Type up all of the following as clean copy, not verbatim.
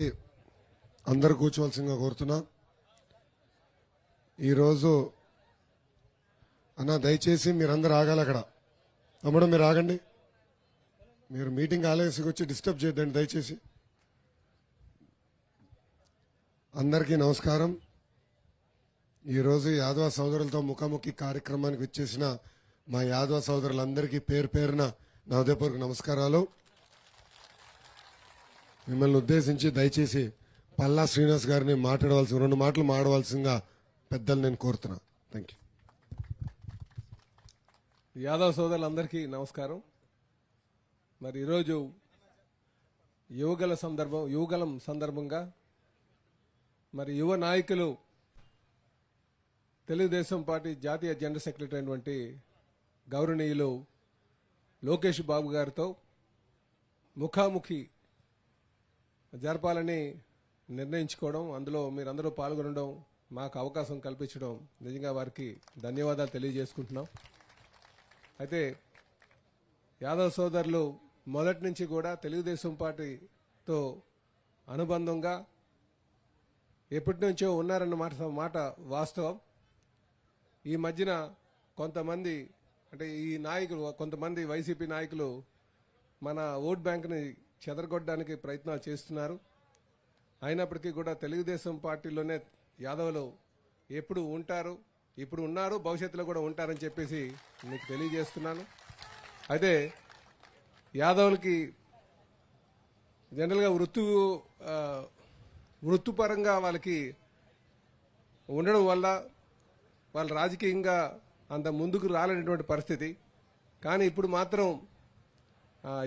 అందరూ కూర్చోవలసిందిగా కోరుతున్నా. ఈరోజు అన్న దయచేసి మీరందరూ ఆగాలి. అక్కడ తమ్ముడు మీరు ఆగండి. మీరు మీటింగ్ ఆలస్యంగా వచ్చి డిస్టర్బ్ చేయొద్దండి దయచేసి. అందరికీ నమస్కారం. ఈరోజు యాదవ సోదరులతో ముఖాముఖి కార్యక్రమానికి వచ్చేసిన మా యాదవ సోదరులందరికీ పేరు పేరున నా హృదయపూర్వక నమస్కారాలు. మిమ్మల్ని ఉద్దేశించి దయచేసి పల్లా శ్రీనివాస్ గారిని మాట్లాడవలసిన 2 మాటలు మాట్లాడవలసిందిగా పెద్దలు నేను కోరుతున్నా. Thank you. యాదవ్ సోదరులందరికీ నమస్కారం. మరి ఈరోజు యువగలం సందర్భంగా మరి యువ నాయకులు తెలుగుదేశం పార్టీ జాతీయ జనరల్ సెక్రటరీ అయినటువంటి గౌరవనీయులు లోకేష్ బాబు గారితో ముఖాముఖి జరపాలని నిర్ణయించుకోవడం, అందులో మీరందరూ పాల్గొనడం, మాకు అవకాశం కల్పించడం నిజంగా వారికి ధన్యవాదాలు తెలియజేసుకుంటున్నాం. అయితే యాదవ్ సోదరులు మొదటి నుంచి కూడా తెలుగుదేశం పార్టీతో అనుబంధంగా ఎప్పటి నుంచో ఉన్నారన్న మాట వాస్తవం. ఈ మధ్యన కొంతమంది అంటే ఈ నాయకులు కొంతమంది వైసీపీ నాయకులు మన ఓట్ బ్యాంక్ని చెదరగొట్టడానికి ప్రయత్నాలు చేస్తున్నారు. అయినప్పటికీ కూడా తెలుగుదేశం పార్టీలోనే యాదవులు ఎప్పుడు ఉంటారు, ఇప్పుడు ఉన్నారు, భవిష్యత్తులో కూడా ఉంటారని చెప్పేసి మీకు తెలియజేస్తున్నాను. అయితే యాదవులకి జనరల్గా వృత్తిపరంగా వాళ్ళకి ఉండడం వల్ల వాళ్ళు రాజకీయంగా అంత ముందుకు రాలేనటువంటి పరిస్థితి. కానీ ఇప్పుడు మాత్రం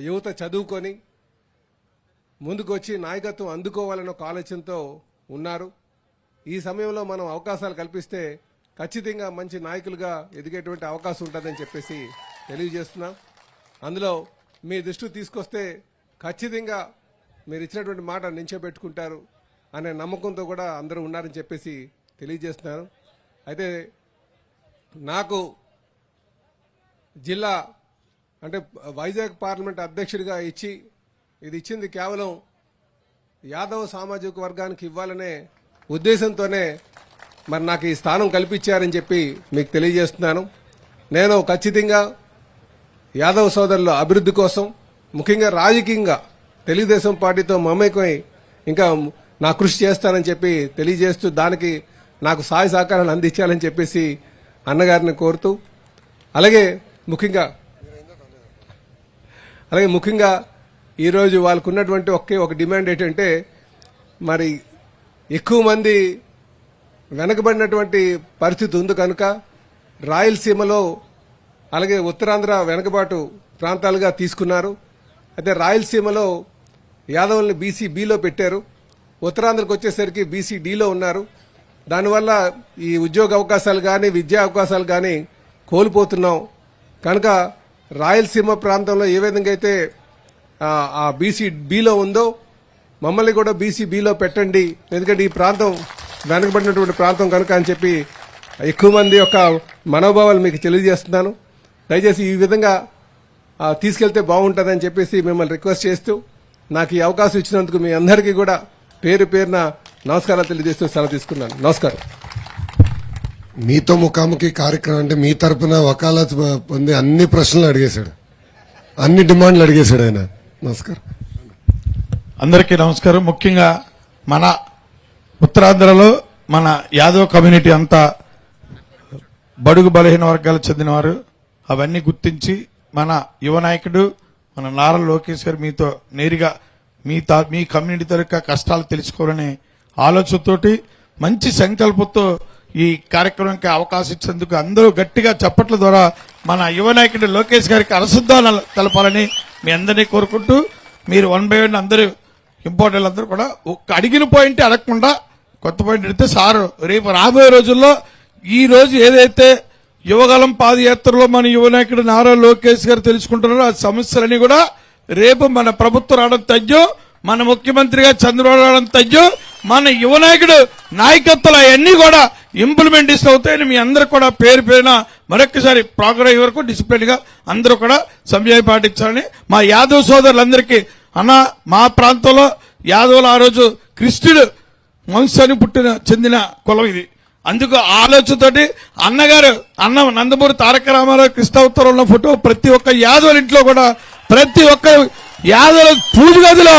యువత చదువుకొని ముందుకు వచ్చి నాయకత్వం అందుకోవాలన్న ఒక ఆలోచనతో ఉన్నారు. ఈ సమయంలో మనం అవకాశాలు కల్పిస్తే ఖచ్చితంగా మంచి నాయకులుగా ఎదిగేటువంటి అవకాశం ఉంటుందని చెప్పేసి తెలియజేస్తున్నాం. అందులో మీ దృష్టికి తీసుకొస్తే ఖచ్చితంగా మీరు ఇచ్చినటువంటి మాట నించోబెట్టుకుంటారు అనే నమ్మకంతో కూడా అందరూ ఉన్నారని చెప్పేసి తెలియజేస్తున్నాను. అయితే నాకు జిల్లా అంటే వైజాగ్ పార్లమెంట్ అధ్యక్షుడిగా ఇచ్చింది కేవలం యాదవ సామాజిక వర్గానికి ఇవ్వాలనే ఉద్దేశంతోనే మరి నాకు ఈ స్థానం కల్పించారని చెప్పి మీకు తెలియజేస్తున్నాను. నేను ఖచ్చితంగా యాదవ సోదరుల అభివృద్ధి కోసం ముఖ్యంగా రాజకీయంగా తెలుగుదేశం పార్టీతో మమేకమై ఇంకా నా కృషి చేస్తానని చెప్పి తెలియజేస్తూ దానికి నాకు సహాయ సహకారాలు అందించాలని చెప్పేసి అన్నగారిని కోరుతూ అలాగే ముఖ్యంగా ఈరోజు వాళ్ళకు ఉన్నటువంటి ఒక డిమాండ్ ఏంటంటే మరి ఎక్కువ మంది వెనకబడినటువంటి పరిస్థితి ఉంది కనుక రాయలసీమలో అలాగే ఉత్తరాంధ్ర వెనకబాటు ప్రాంతాలుగా తీసుకున్నారు. అయితే రాయలసీమలో యాదవుల్ని బీసీ బిలో పెట్టారు, ఉత్తరాంధ్రకు వచ్చేసరికి బీసీ డిలో ఉన్నారు. దానివల్ల ఈ ఉద్యోగ అవకాశాలు కానీ విద్యా అవకాశాలు కానీ కోల్పోతున్నాం. కనుక రాయలసీమ ప్రాంతంలో ఏ విధంగా అయితే ఆ బీసీ బిలో ఉందో మమ్మల్ని కూడా బీసీ బిలో పెట్టండి, ఎందుకంటే ఈ ప్రాంతం వెనకబడినటువంటి ప్రాంతం కనుక అని చెప్పి ఎక్కువ మంది యొక్క మనోభావాలు మీకు తెలియజేస్తున్నాను. దయచేసి ఈ విధంగా తీసుకెళ్తే బాగుంటుందని చెప్పేసి మిమ్మల్ని రిక్వెస్ట్ చేస్తూ నాకు ఈ అవకాశం ఇచ్చినందుకు మీ అందరికీ కూడా పేరు పేరున నమస్కారాలు తెలియజేస్తూ సెలవు తీసుకున్నాను. నమస్కారం. మీతో ముఖాముఖి కార్యక్రమం అంటే మీ తరపున వకాలత్ పొంది అన్ని ప్రశ్నలు అడిగేశాడు, అన్ని డిమాండ్లు అడిగేశాడు ఆయన. నమస్కారం. అందరికీ నమస్కారం. ముఖ్యంగా మన ఉత్తరాంధ్రలో మన యాదవ్ కమ్యూనిటీ అంతా బడుగు బలహీన వర్గాలకు చెందినవారు. అవన్నీ గుర్తించి మన యువ నాయకుడు మన నారా లోకేష్ గారు మీతో నేరుగా మీ కమ్యూనిటీ తరగ కష్టాలు తెలుసుకోవాలనే ఆలోచనతోటి మంచి సంకల్పంతో ఈ కార్యక్రమానికి అవకాశం ఇచ్చేందుకు అందరూ గట్టిగా చప్పట్ల ద్వారా మన యువ నాయకుడు లోకేష్ గారికి అరసుద్దాలు తెలపాలని మీ అందరినీ కోరుకుంటూ మీరు 1 by 1 అందరూ ఇంపార్టెంట్ అందరూ కూడా అడిగిన పాయింట్ అడగకుండా కొత్త పాయింట్ అడిగితే సారు రేపు రాబోయే రోజుల్లో ఈ రోజు ఏదైతే యువగలం పాదయాత్రలో మన యువ నాయకుడు నారా లోకేష్ గారు తెలుసుకుంటున్నారో ఆ సమస్యలన్నీ కూడా రేపు మన ప్రభుత్వం రావడం తగ్గో, మన ముఖ్యమంత్రిగా చంద్రబాబు రావడం తగ్గో, మన యువ నాయకుడు నాయకత్వాలు అవన్నీ కూడా ఇంప్లిమెంట్ అవుతాయని మీ అందరూ కూడా పేరు పేరున మరొకసారి ప్రోగ్రాం వరకు డిసిప్లిన్ గా అందరూ కూడా సమయం పాటించాలని మా యాదవ్ సోదరులందరికీ అన్న మా ప్రాంతంలో యాదవులు ఆ రోజు క్రిస్టియన్ వంశానికి చెందిన కులం ఇది. అందుకు ఆలోచనతోటి అన్న నందమూరి తారక రామారావు కృష్ణావతారం ఉన్న ఫోటో ప్రతి ఒక్క యాదవుల ఇంట్లో కూడా ప్రతి ఒక్క యాదవుల పూజ గదిలో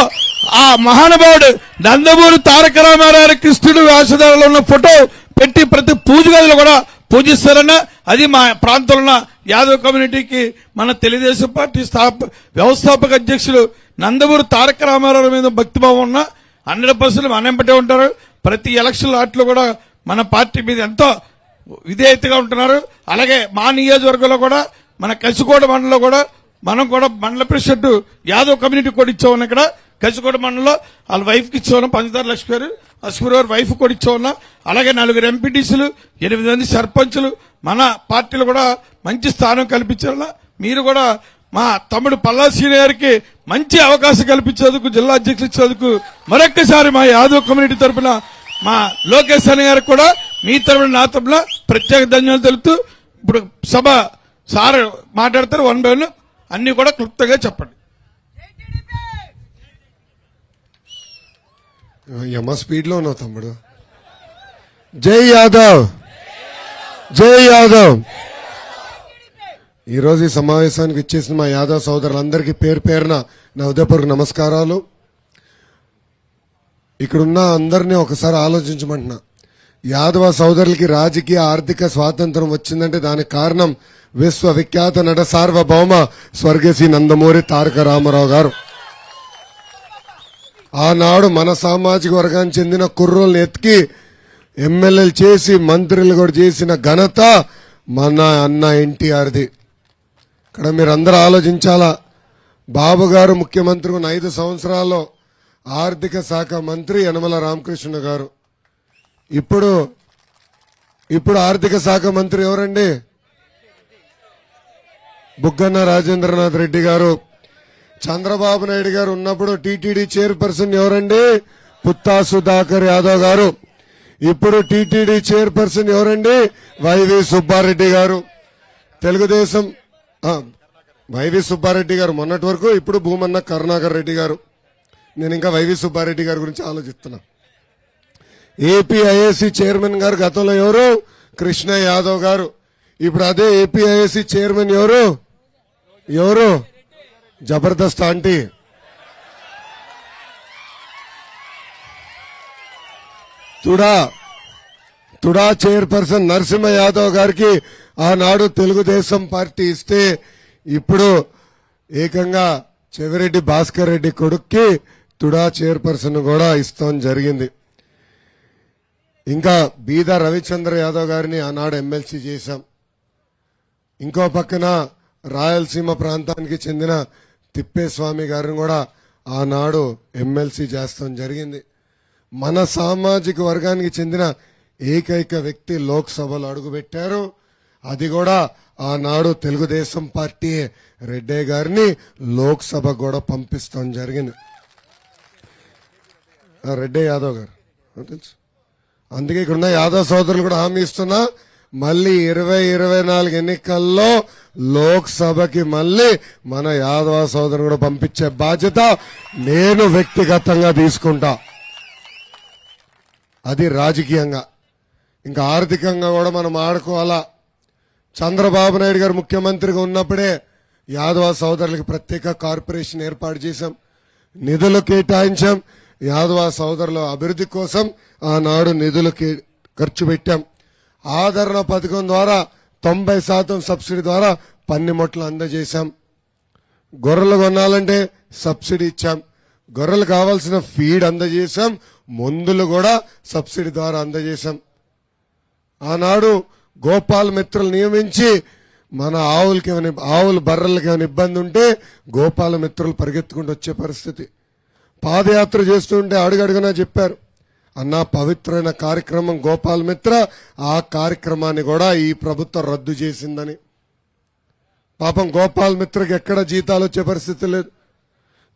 ఆ మహానుభావుడు నందమూరి తారక రామారావు కృష్ణుడు వేషధారంలో ఉన్న ఫోటో పెట్టి ప్రతి పూజ గదిలో కూడా పూజిస్తారన్న. అది మా ప్రాంతంలో ఉన్న యాదవ్ కమ్యూనిటీకి మన తెలుగుదేశం పార్టీ వ్యవస్థాపక అధ్యక్షులు నందమూరి తారక రామారావు మీద భక్తిభావం ఉన్న 100% మనెంపటే ఉంటారు. ప్రతి ఎలక్షన్ ఆటలో కూడా మన పార్టీ మీద ఎంతో విధేయతగా ఉంటున్నారు. అలాగే మా నియోజకవర్గంలో కూడా మన కసికోట మండలంలో కూడా మనం కూడా మండల ప్రెసిడెంట్ యాదవ్ కమ్యూనిటీ కూడా ఇచ్చామన్నా. ఇక్కడ కసికోట మండలంలో వాళ్ళ వైఫ్కి ఇచ్చామన్నా, పంచదార లక్ష్మీ గారు వైఫ్ కూడా ఇచ్చామన్నా. అలాగే 4 ఎంపీటీసీలు 8 మంది సర్పంచులు మన పార్టీలో కూడా మంచి స్థానం కల్పించారన్నా. మీరు కూడా మా తమ్ముడు పల్లా శ్రీని గారికి మంచి అవకాశం కల్పించేందుకు, జిల్లా అధ్యక్షులు ఇచ్చేందుకు మరొక్కసారి మా యాదవ్ కమ్యూనిటీ తరఫున మా లోకేష్ అన్న గారికి కూడా మీ తరఫున నా తరఫున ప్రత్యేక ధన్యవాదాలు తెలుపుతూ ఇప్పుడు సభ సార్ మాట్లాడతారు. 1 by 1 అన్ని కూడా క్లుప్తంగా చెప్పండి. యమ స్పీడ్ లో ఉన్నావు తమ్ముడు. జై యాదవ్, జై యాదవ్. ఈరోజు ఈ సమావేశానికి ఇచ్చేసిన మా యాదవ్ సోదరులందరికీ పేరు పేరున నా ఉదయపూర్వక నమస్కారాలు. ఇక్కడున్న అందరినీ ఒకసారి ఆలోచించమంటున్నా. యాదవ సోదరులకి రాజకీయ ఆర్థిక స్వాతంత్రం వచ్చిందంటే దానికి కారణం విశ్వవిఖ్యాత నట సార్వభౌమ స్వర్గశ్రీ నందమూరి తారక రామారావు గారు. ఆనాడు మన సామాజిక వర్గానికి చెందిన కుర్రోల్ని ఎత్తికి ఎమ్మెల్యేలు చేసి మంత్రులు కూడా చేసిన ఘనత మన అన్న ఎన్టీఆర్ది. ఇక్కడ మీరందరూ ఆలోచించాలా. బాబు గారు ముఖ్యమంత్రి ఉన్న 5 సంవత్సరాల్లో ఆర్థిక శాఖ మంత్రి యనమల రామకృష్ణ గారు. ఇప్పుడు ఆర్థిక శాఖ మంత్రి ఎవరండి? బుగ్గన్న రాజేంద్రనాథ్ రెడ్డి గారు. చంద్రబాబు నాయుడు గారు ఉన్నప్పుడు టీటీడీ చైర్పర్సన్ ఎవరండి? పుత్తా సుధాకర్ యాదవ్ గారు. ఇప్పుడు టీటీడీ చైర్పర్సన్ ఎవరండి? వైవి సుబ్బారెడ్డి గారు. తెలుగుదేశం వైవి సుబ్బారెడ్డి గారు మొన్నటి వరకు, ఇప్పుడు భూమన్న కరుణాకర్ రెడ్డి గారు. నేను ఇంకా వైవి సుబ్బారెడ్డి గారి గురించి ఆలోచిస్తున్నా. ఏపీఐఏసీ చైర్మన్ గారు గతంలో ఎవరు? కృష్ణ యాదవ్ గారు. ఇప్పుడు అదే ఏపీఐఏసీ చైర్మన్ ఎవరు? జబర్దస్త్ ఆంటీ. తుడా చైర్పర్సన్ నరసింహ యాదవ్ గారికి ఆనాడు తెలుగుదేశం పార్టీ ఇస్తే ఇప్పుడు ఏకంగా చెవిరెడ్డి భాస్కర్ రెడ్డి కొడుక్కి తుడా చైర్పర్సన్ కూడా ఇస్తాం జరిగింది. ఇంకా బీదా రవిచంద్ర యాదవ్ గారిని ఆనాడు ఎమ్మెల్సీ చేశాం. ఇంకో పక్కన రాయలసీమ ప్రాంతానికి చెందిన తిప్పేస్వామి గారిని కూడా ఆనాడు ఎమ్మెల్సీ చేస్తాం జరిగింది. మన సామాజిక వర్గానికి చెందిన ఏకైక వ్యక్తి లోక్సభలో అడుగుపెట్టారు. అది కూడా ఆనాడు తెలుగుదేశం పార్టీ రెడ్డి గారిని లోక్సభ కూడా పంపిస్తాం జరిగింది. రెడ్డి యాదవ్ గారు తెలుసు. అందుకే ఇక్కడున్న యాదవ్ సోదరులు కూడా హామీ ఇస్తున్నా, మళ్ళీ 2024 ఎన్నికల్లో లోక్సభకి మళ్ళీ మన యాదవ సోదరులు కూడా పంపించే బాధ్యత నేను వ్యక్తిగతంగా తీసుకుంటా. అది రాజకీయంగా. ఇంకా ఆర్థికంగా కూడా మనం ఆడుకోవాలా. చంద్రబాబు నాయుడు గారు ముఖ్యమంత్రిగా ఉన్నప్పుడే యాదవ సోదరులకి ప్రత్యేక కార్పొరేషన్ ఏర్పాటు చేశాం, నిధులు కేటాయించాం. యాదవ సోదరుల అభివృద్ధి కోసం ఆనాడు నిధులు ఖర్చు పెట్టాం. ఆదరణ పథకం ద్వారా 90% సబ్సిడీ ద్వారా పన్నిమొట్లు అందజేశాం. గొర్రెలు కొనాలంటే సబ్సిడీ ఇచ్చాం. గొర్రెలు కావాల్సిన ఫీడ్ అందజేశాం. మందులు కూడా సబ్సిడీ ద్వారా అందజేశాం. ఆనాడు గోపాల్ మిత్రులు నియమించి మన ఆవులు బర్రెలకి ఏమైనా ఇబ్బంది ఉంటే గోపాల మిత్రులు పరిగెత్తుకుంటూ వచ్చే పరిస్థితి. పాదయాత్ర చేస్తుంటే అడుగడుగునా చెప్పారు, అన్న పవిత్రమైన కార్యక్రమం గోపాల్ మిత్ర, ఆ కార్యక్రమాన్ని కూడా ఈ ప్రభుత్వం రద్దు చేసిందని. పాపం గోపాల్ మిత్రకి ఎక్కడ జీతాలు వచ్చే పరిస్థితి లేదు.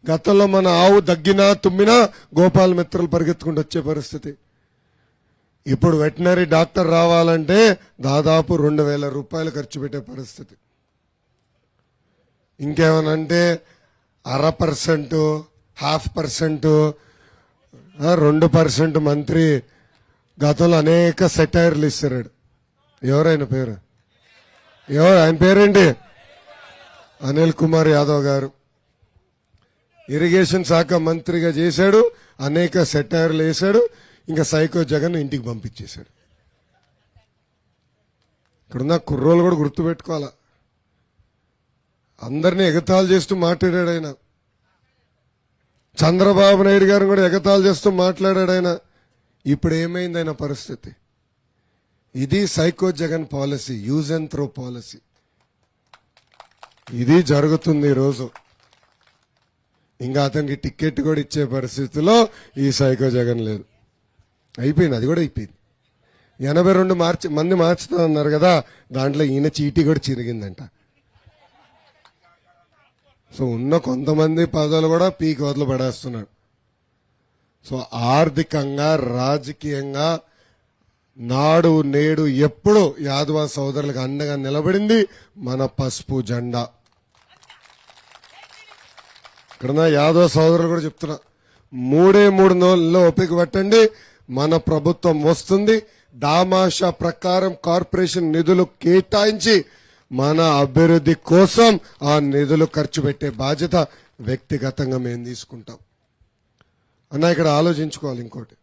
గతంలో మన ఆవు దగ్గినా తుమ్మినా గోపాల్ మిత్రులు పరిగెత్తుకుంటూ వచ్చే పరిస్థితి. ఇప్పుడు వెటనరీ డాక్టర్ రావాలంటే దాదాపు 2,000 రూపాయలు ఖర్చు పెట్టే పరిస్థితి. ఇంకేమనంటే 0.5%, 0.5% 2% మంత్రి గతంలో అనేక సెటైర్లు ఇస్తాడు. ఎవరైనా పేరు ఆయన పేరేంటి? అనిల్ కుమార్ యాదవ్ గారు ఇరిగేషన్ శాఖ మంత్రిగా చేశాడు, అనేక సెటైర్లు వేశాడు. ఇంకా సైకో జగన్ ఇంటికి పంపించేశాడు. ఇక్కడున్న కుర్రోళ్ళు కూడా గుర్తుపెట్టుకోవాలా, అందరినీ ఎగతాళి చేస్తూ మాట్లాడాడు ఆయన. చంద్రబాబు నాయుడు గారిని కూడా ఎగతాళి చేస్తూ మాట్లాడాడు ఆయన. ఇప్పుడు ఏమైంది ఆయన పరిస్థితి? ఇది psycho Jagan policy, use and throw policy. ఇది జరుగుతుంది ఈరోజు. ఇంకా అతనికి టికెట్ కూడా ఇచ్చే పరిస్థితిలో ఈ సైకో జగన్ లేదు. అయిపోయింది, అది కూడా అయిపోయింది. 82 మంది మార్చుతా అన్నారు కదా, దాంట్లో ఈయన చీటీ కూడా చిరిగిందంట. సో ఉన్న కొంతమంది పదవులు కూడా పీక్ వదలు పడేస్తున్నాడు. సో ఆర్థికంగా, రాజకీయంగా నాడు నేడు ఎప్పుడు యాదవ సోదరులకు అండగా నిలబడింది మన పసుపు జెండా. ఇక్కడ యాదవ సోదరులు కూడా చెప్తున్నా, 3 నెలల్లో ఓపిక పట్టండి, మన ప్రభుత్వం వస్తుంది. దామాషా ప్రకారం కార్పొరేషన్ నిధులు కేటాయించి మన అభివృద్ధి కోసం ఆ నిధులు ఖర్చు పెట్టే బాధ్యత వ్యక్తిగతంగా మేము తీసుకుంటాం అన్న. ఇక్కడ ఆలోచించుకోవాలి ఇంకోటి,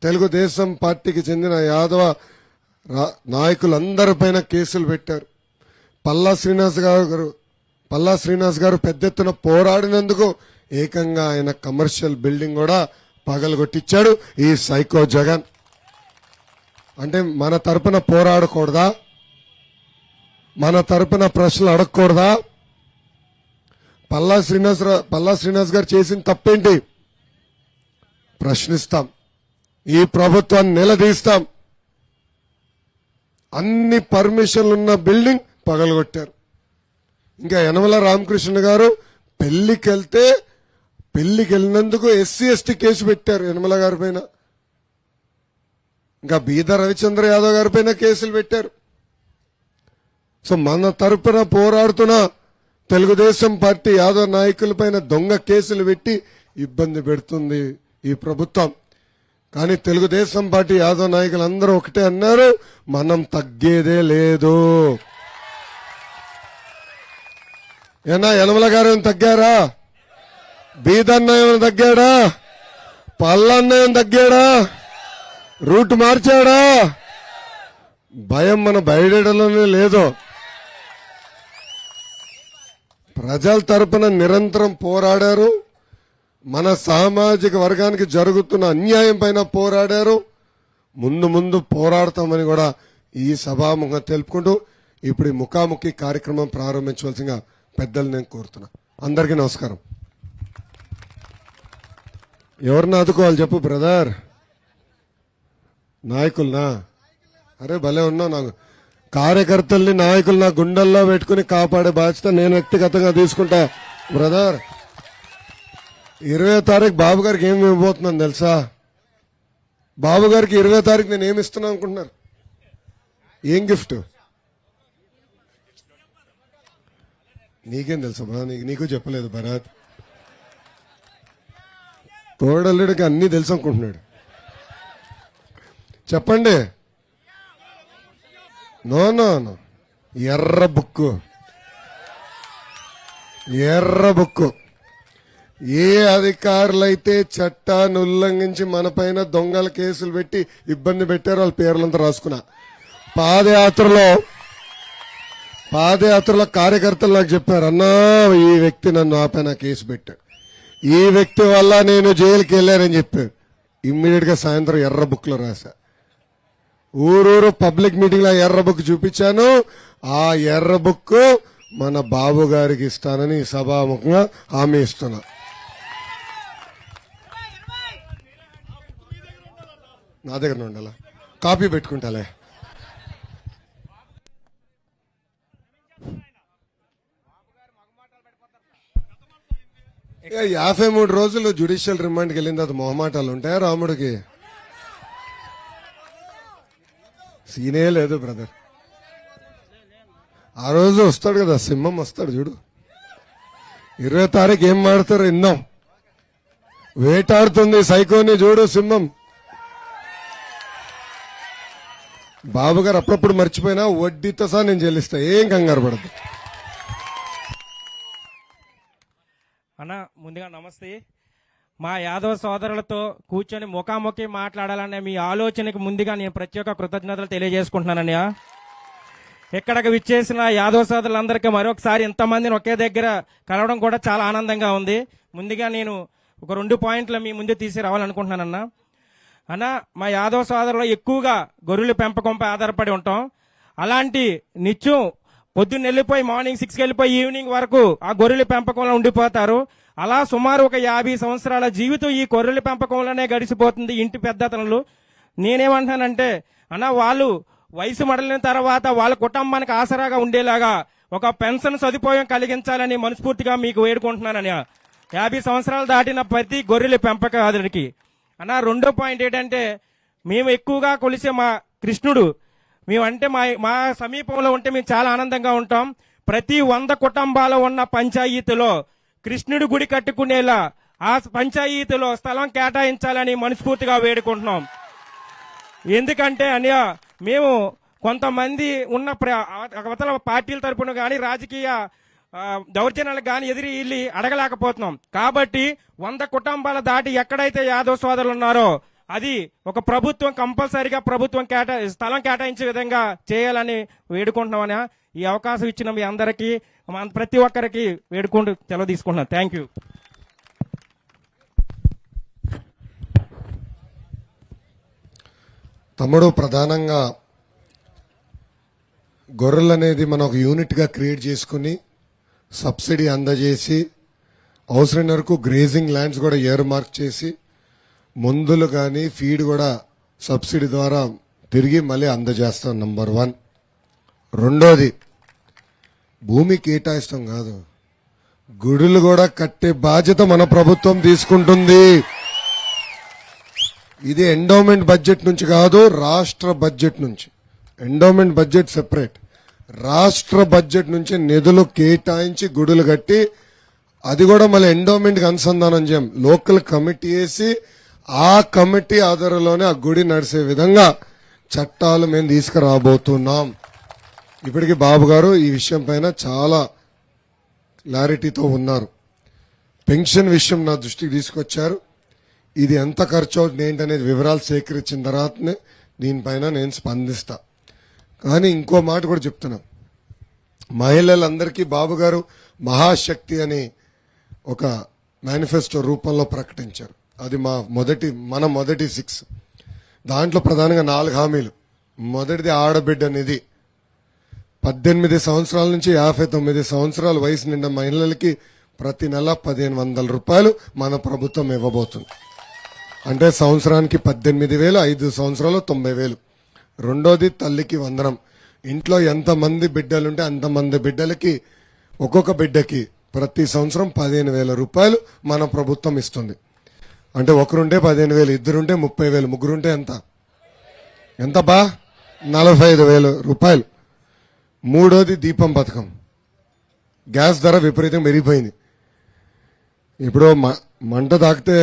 తెలుగుదేశం పార్టీకి చెందిన యాదవ నాయకులందరిపైన కేసులు పెట్టారు. పల్లా శ్రీనివాస్ గారు పెద్ద ఎత్తున పోరాడినందుకు ఏకంగా ఆయన కమర్షియల్ బిల్డింగ్ కూడా పగలగొట్టించాడు ఈ సైకో జగన్. అంటే మన తరపున పోరాడకూడదా? మన తరపున ప్రశ్నలు అడగకూడదా? పల్లా శ్రీనివాస్ గారు చేసిన తప్పేంటి? ప్రశ్నిస్తాం, ఈ ప్రభుత్వాన్ని నిలదీస్తాం. అన్ని పర్మిషన్లు ఉన్న బిల్డింగ్ పగలగొట్టారు. ఇంకా యనమల రామకృష్ణ గారు పెళ్లికి వెళ్ళినందుకు ఎస్సీ ఎస్టీ కేసు పెట్టారు యనమల గారి పైన. ఇంకా బీద రవిచంద్ర యాదవ్ గారి పైన కేసులు పెట్టారు. సో మన తరపున పోరాడుతున్న తెలుగుదేశం పార్టీ యాదవ్ నాయకులపైన దొంగ కేసులు పెట్టి ఇబ్బంది పెడుతుంది ఈ ప్రభుత్వం. కానీ తెలుగుదేశం పార్టీ యాదవ్ నాయకులందరూ ఒకటే అన్నారు, మనం తగ్గేదే లేదు. ఏనా యనమల గారు ఏమైనా తగ్గారా? బీదన్న ఏమైనా తగ్గాడా? పల్లన్న ఏమైనా తగ్గాడా? రూట్ మార్చాడా? భయం మన బయటలోనే లేదు. ప్రజల తరపున నిరంతరం పోరాడారు. మన సామాజిక వర్గానికి జరుగుతున్న అన్యాయం పైన పోరాడారు. ముందు పోరాడతామని కూడా ఈ సభాముఖంగా తెలుపుకుంటూ ఇప్పుడు ఈ ముఖాముఖి కార్యక్రమం ప్రారంభించవలసిందిగా పెద్దలు నేను కోరుతున్నా. అందరికీ నమస్కారం. ఎవరిని ఆదుకోవాలి చెప్పు బ్రదర్? నాయకులనా? అరే భలే ఉన్నావు. నాకు కార్యకర్తల్ని నాయకులు నా గుండెల్లో పెట్టుకుని కాపాడే బాధ్యత నేను వ్యక్తిగతంగా తీసుకుంటా బ్రదర్. 20వ తారీఖు బాబు గారికి ఏమి ఇవ్వబోతున్నాను తెలుసా? బాబు గారికి 20వ తారీఖు నేను ఏమి ఇస్తున్నాను అనుకుంటున్నారు? ఏం గిఫ్ట్? నీకేం తెలుసా? నీకు చెప్పలేదు భరత్. తోడల్లుడికి అన్ని తెలుసు అనుకుంటున్నాడు. చెప్పండి. నో ఎర్ర బుక్కు. ఏ అధికారులైతే చట్టాన్ని ఉల్లంఘించి మన పైన దొంగల కేసులు పెట్టి ఇబ్బంది పెట్టారో వాళ్ళ పేర్లంతా రాసుకున్నా. పాదయాత్రలో కార్యకర్తలు నాకు చెప్పారు, అన్నా ఈ వ్యక్తి నన్ను ఆపైన కేసు పెట్టాడు, ఈ వ్యక్తి వల్ల నేను జైలుకి వెళ్ళానని చెప్పారు. ఇమ్మీడియట్ గా సాయంత్రం ఎర్ర బుక్ లో రాశా. ఊరూరు పబ్లిక్ మీటింగ్ లో ఎర్ర బుక్ చూపించాను. ఆ ఎర్ర బుక్ మన బాబు గారికి ఇస్తానని సభాముఖంగా హామీ ఇస్తున్నా. నా దగ్గర ఉండాలా? కాపీ పెట్టుకుంటాలే. ఇక 53 రోజులు జ్యుడిషియల్ రిమాండ్కి వెళ్ళింది. అది మొహమాటాలు ఉంటాయా రాముడికి? సీనే లేదు బ్రదర్. ఆ రోజు వస్తాడు కదా, సింహం వస్తాడు చూడు. 20వ తారీఖు ఏం మాడతారో విందాం. వేటాడుతుంది సైకోని చూడు సింహం. బాబు గారు అప్పుడప్పుడు మర్చిపోయినా వడ్డీతో సహా నేను చెల్లిస్తా, ఏం కంగారు పడదు. అన్న ముందుగా నమస్తే. మా యాదవ సోదరులతో కూర్చొని ముఖాముఖి మాట్లాడాలనే మీ ఆలోచనకు ముందుగా నేను ప్రత్యేక కృతజ్ఞతలు తెలియజేసుకుంటున్నానన్నయ్య. ఇక్కడికి విచ్చేసిన యాదవ సోదరులందరికీ మరొకసారి ఇంతమందిని ఒకే దగ్గర కలవడం కూడా చాలా ఆనందంగా ఉంది. ముందుగా నేను ఒక 2 పాయింట్లు మీ ముందు తీసి రావాలనుకుంటున్నానన్నా. అన్న, మా యాదవ సోదరులు ఎక్కువగా గొర్రెల పెంపకంపై ఆధారపడి ఉంటాం. అలాంటి నిత్యం పొద్దున్న వెళ్ళిపోయి మార్నింగ్ 6కి వెళ్ళిపోయి ఈవినింగ్ వరకు ఆ గొర్రెల పెంపకంలో ఉండిపోతారు. అలా సుమారు ఒక 50 సంవత్సరాల జీవితం ఈ గొర్రెల పెంపకంలోనే గడిచిపోతుంది ఇంటి పెద్దతనులు. నేనేమంటానంటే అన్న, వాళ్ళు వయసు మడలిన తర్వాత వాళ్ళ కుటుంబానికి ఆసరాగా ఉండేలాగా ఒక పెన్షన్ సదుపాయం కలిగించాలని మనస్ఫూర్తిగా మీకు వేడుకుంటున్నానని. 50 సంవత్సరాలు దాటిన ప్రతి గొర్రెల పెంపకాదుడికి. అన్న, 2వ పాయింట్ ఏంటంటే, మేము ఎక్కువగా కొలిసే మా కృష్ణుడు మేమంటే మా సమీపంలో ఉంటే మేము చాలా ఆనందంగా ఉంటాం. ప్రతి 100 కుటుంబాలు ఉన్న పంచాయతీలో కృష్ణుడి గుడి కట్టుకునేలా ఆ పంచాయతీలో స్థలం కేటాయించాలని మనస్ఫూర్తిగా వేడుకుంటున్నాం. ఎందుకంటే అన్నయ్య, మేము కొంతమంది ఉన్న అవతల పార్టీల తరపున కానీ రాజకీయ దౌర్జన్యాలకు కానీ ఎదిరి వెళ్ళి అడగలేకపోతున్నాం. కాబట్టి 100 కుటుంబాల దాటి ఎక్కడైతే యాదవ సోదరులు ఉన్నారో అది ఒక ప్రభుత్వం కంపల్సరీగా స్థలం కేటాయించే విధంగా చేయాలని వేడుకుంటున్నామని. ఈ అవకాశం ఇచ్చిన మీ అందరికీ ప్రతి ఒక్కరికి వేడుకుంటూ సెలవు తీసుకుంటున్నాను. Thank you. తమ్ముడు, ప్రధానంగా గొర్రెలు అనేది మనం ఒక యూనిట్ గా క్రియేట్ చేసుకుని సబ్సిడీ అందజేసి అవసరం వరకు గ్రేజింగ్ ల్యాండ్స్ కూడా ఇయర్ మార్క్ చేసి మందులు కానీ ఫీడ్ కూడా సబ్సిడీ ద్వారా తిరిగి మళ్ళీ అందజేస్తాం. నంబర్ 1. రెండోది, భూమి కేటాయిస్తాం కాదు, గుడులు కూడా కట్టే బాధ్యత మన ప్రభుత్వం తీసుకుంటుంది. ఇది ఎండోమెంట్ బడ్జెట్ నుంచి కాదు, రాష్ట్ర బడ్జెట్ నుంచి. ఎండోమెంట్ బడ్జెట్ సెపరేట్, రాష్ట్ర బడ్జెట్ నుంచి నిధులు కేటాయించి గుడులు కట్టి అది కూడా మళ్ళీ ఎండోమెంట్ కి అనుసంధానం చేయం. లోకల్ కమిటీ వేసి ఆ కమిటీ ఆధారంలోనే ఆ గుడి నడిసే విధంగా చట్టాలు మేము తీసుకురాబోతున్నాం. ఇప్పటికీ బాబు గారు ఈ విషయం పైన చాలా క్లారిటీతో ఉన్నారు. పెన్షన్ విషయం నా దృష్టికి తీసుకొచ్చారు. ఇది ఎంత ఖర్చు అవుతుంది ఏంటనేది వివరాలు సేకరించిన తర్వాతనే దీనిపైన నేను స్పందిస్తా. కానీ ఇంకో మాట కూడా చెప్తున్నా, మహిళలందరికీ బాబు గారు మహాశక్తి అని ఒక మేనిఫెస్టో రూపంలో ప్రకటించారు. అది మన మొదటి 6. దాంట్లో ప్రధానంగా 4 హామీలు. మొదటిది ఆడబిడ్డ నిధి. 18 సంవత్సరాల నుంచి 59 సంవత్సరాల వయసు నిండా మహిళలకి ప్రతి నెల 1500 రూపాయలు మన ప్రభుత్వం ఇవ్వబోతుంది. అంటే సంవత్సరానికి 18,000, 5 సంవత్సరాలు 90,000. రెండోది తల్లికి వందనం. ఇంట్లో ఎంతమంది బిడ్డలుంటే అంతమంది బిడ్డలకి ఒక్కొక్క బిడ్డకి ప్రతి సంవత్సరం 15,000 రూపాయలు మన ప్రభుత్వం ఇస్తుంది. అంటే ఒకరుంటే 15,000, ఇద్దరుంటే 30,000, ముగ్గురుంటే ఎంత బా 45,000 రూపాయలు. మూడోది దీపం పథకం. గ్యాస్ ధర విపరీతం పెరిగిపోయింది. ఇప్పుడు మంట తాకితే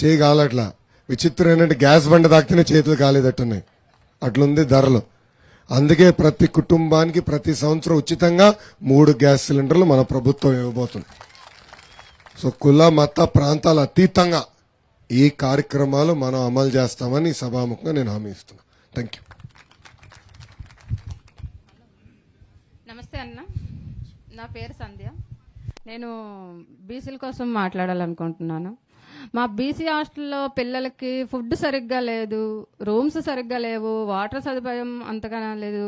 చేయి కాలట్లా. విచిత్రం ఏంటంటే గ్యాస్ బండ తాకితేనే చేతులు కాలేదట్టున్నాయి, అట్లుంది ధరలు. అందుకే ప్రతి కుటుంబానికి ప్రతి సంవత్సరం ఉచితంగా 3 గ్యాస్ సిలిండర్లు మన ప్రభుత్వం ఇవ్వబోతుంది. సో కుల మత ప్రాంతాల అతీతంగా ఈ కార్యక్రమాలు మనం అమలు చేస్తామని సభాముఖంగా నేను హామీ ఇస్తున్నా. Thank you. నమస్తే అన్న, నా పేరు సంధ్య. నేను బీసీల కోసం మాట్లాడాలనుకుంటున్నాను. మా బీసీ హాస్టల్లో పిల్లలకి ఫుడ్ సరిగ్గా లేదు, రూమ్స్ సరిగ్గా లేవు, వాటర్ సదుపాయం అంతగా లేదు.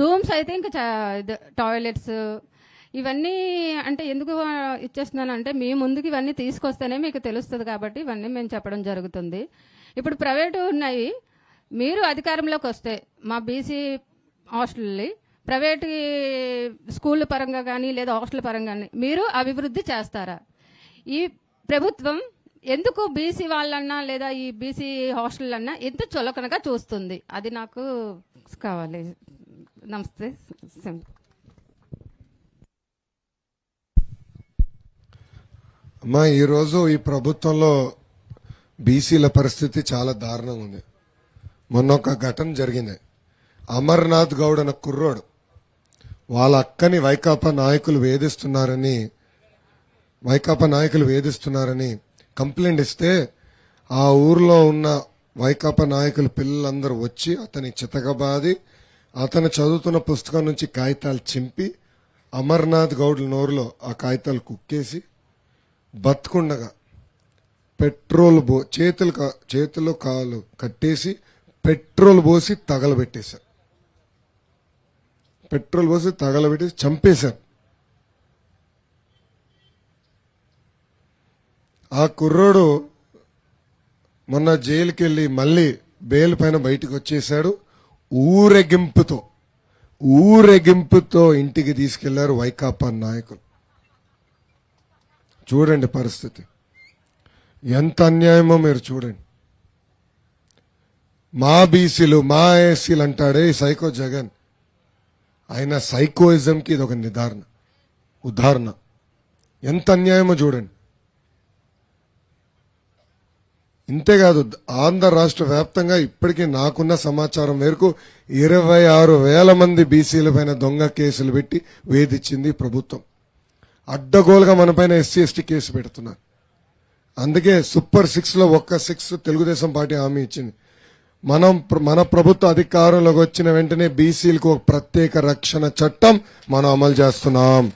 రూమ్స్ అయితే ఇంకా టాయిలెట్స్ ఇవన్నీ అంటే ఎందుకు ఇచ్చేస్తున్నానంటే మీ ముందుకు ఇవన్నీ తీసుకొస్తేనే మీకు తెలుస్తుంది కాబట్టి ఇవన్నీ మేము చెప్పడం జరుగుతుంది. ఇప్పుడు ప్రైవేటు ఉన్నాయి, మీరు అధికారంలోకి వస్తే మా బీసీ హాస్టల్ని ప్రైవేట్ స్కూళ్ళ పరంగా కానీ లేదా హాస్టల్ పరంగా కానీ మీరు అభివృద్ధి చేస్తారా? ఈ ప్రభుత్వం ఎందుకు బీసీ వాళ్ళన్నా లేదా ఈ బీసీ హాస్టల్ అన్నా ఎంత చులకనగా చూస్తుంది? అది నాకు కావాలి. నమస్తే. అమ్మా, ఈరోజు ఈ ప్రభుత్వంలో బీసీల పరిస్థితి చాలా దారుణంగా ఉంది. మొన్న ఒక ఘటన జరిగింది. అమర్నాథ్ గౌడ్ అన్న కుర్రోడు వాళ్ళ అక్కని వైకాపా నాయకులు వేధిస్తున్నారని కంప్లైంట్ ఇస్తే ఆ ఊర్లో ఉన్న వైకాపా నాయకులు పిల్లలందరూ వచ్చి అతని చితకబాది అతను చదువుతున్న పుస్తకం నుంచి కాగితాలు చింపి అమర్నాథ్ గౌడ్ నోరులో ఆ కాగితాలు కుక్కేసి బతుకుండగా పెట్రోల్ చేతులు కాలు కట్టేసి పెట్రోల్ పోసి తగలబెట్టేశారు. చంపేశారు. ఆ కుర్రోడు మొన్న జైలుకి వెళ్ళి మళ్ళీ బెయిల్ పైన బయటకు వచ్చేశాడు. ఊరేగింపుతో ఇంటికి తీసుకెళ్లారు వైకాపా నాయకులు. చూడండి పరిస్థితి ఎంత అన్యాయమో మీరు చూడండి. మా బీసీలు మా ఎస్సీలు అంటాడే ఈ సైకో జగన్, ఆయన సైకోయిజంకి ఇది ఒక ఉదాహరణ. ఎంత అన్యాయమో చూడండి. ఇంతేకాదు ఆంధ్ర రాష్ట్ర వ్యాప్తంగా ఇప్పటికీ నాకున్న సమాచారం మేరకు 26,000 మంది బీసీల పైన దొంగ కేసులు పెట్టి వేధించింది ప్రభుత్వం. అడ్డగోలుగా మన పైన ఎస్సీ ఎస్టీ కేసు పెడుతున్నారు. అందుకే సూపర్ 6 లో ఒక్క 6 తెలుగుదేశం పార్టీ హామీ ఇచ్చింది. మన ప్రభుత్వ అధికారంలోకి వచ్చిన వెంటనే బీసీలకు ఒక ప్రత్యేక రక్షణ చట్టం మనం అమలు చేస్తున్నాం.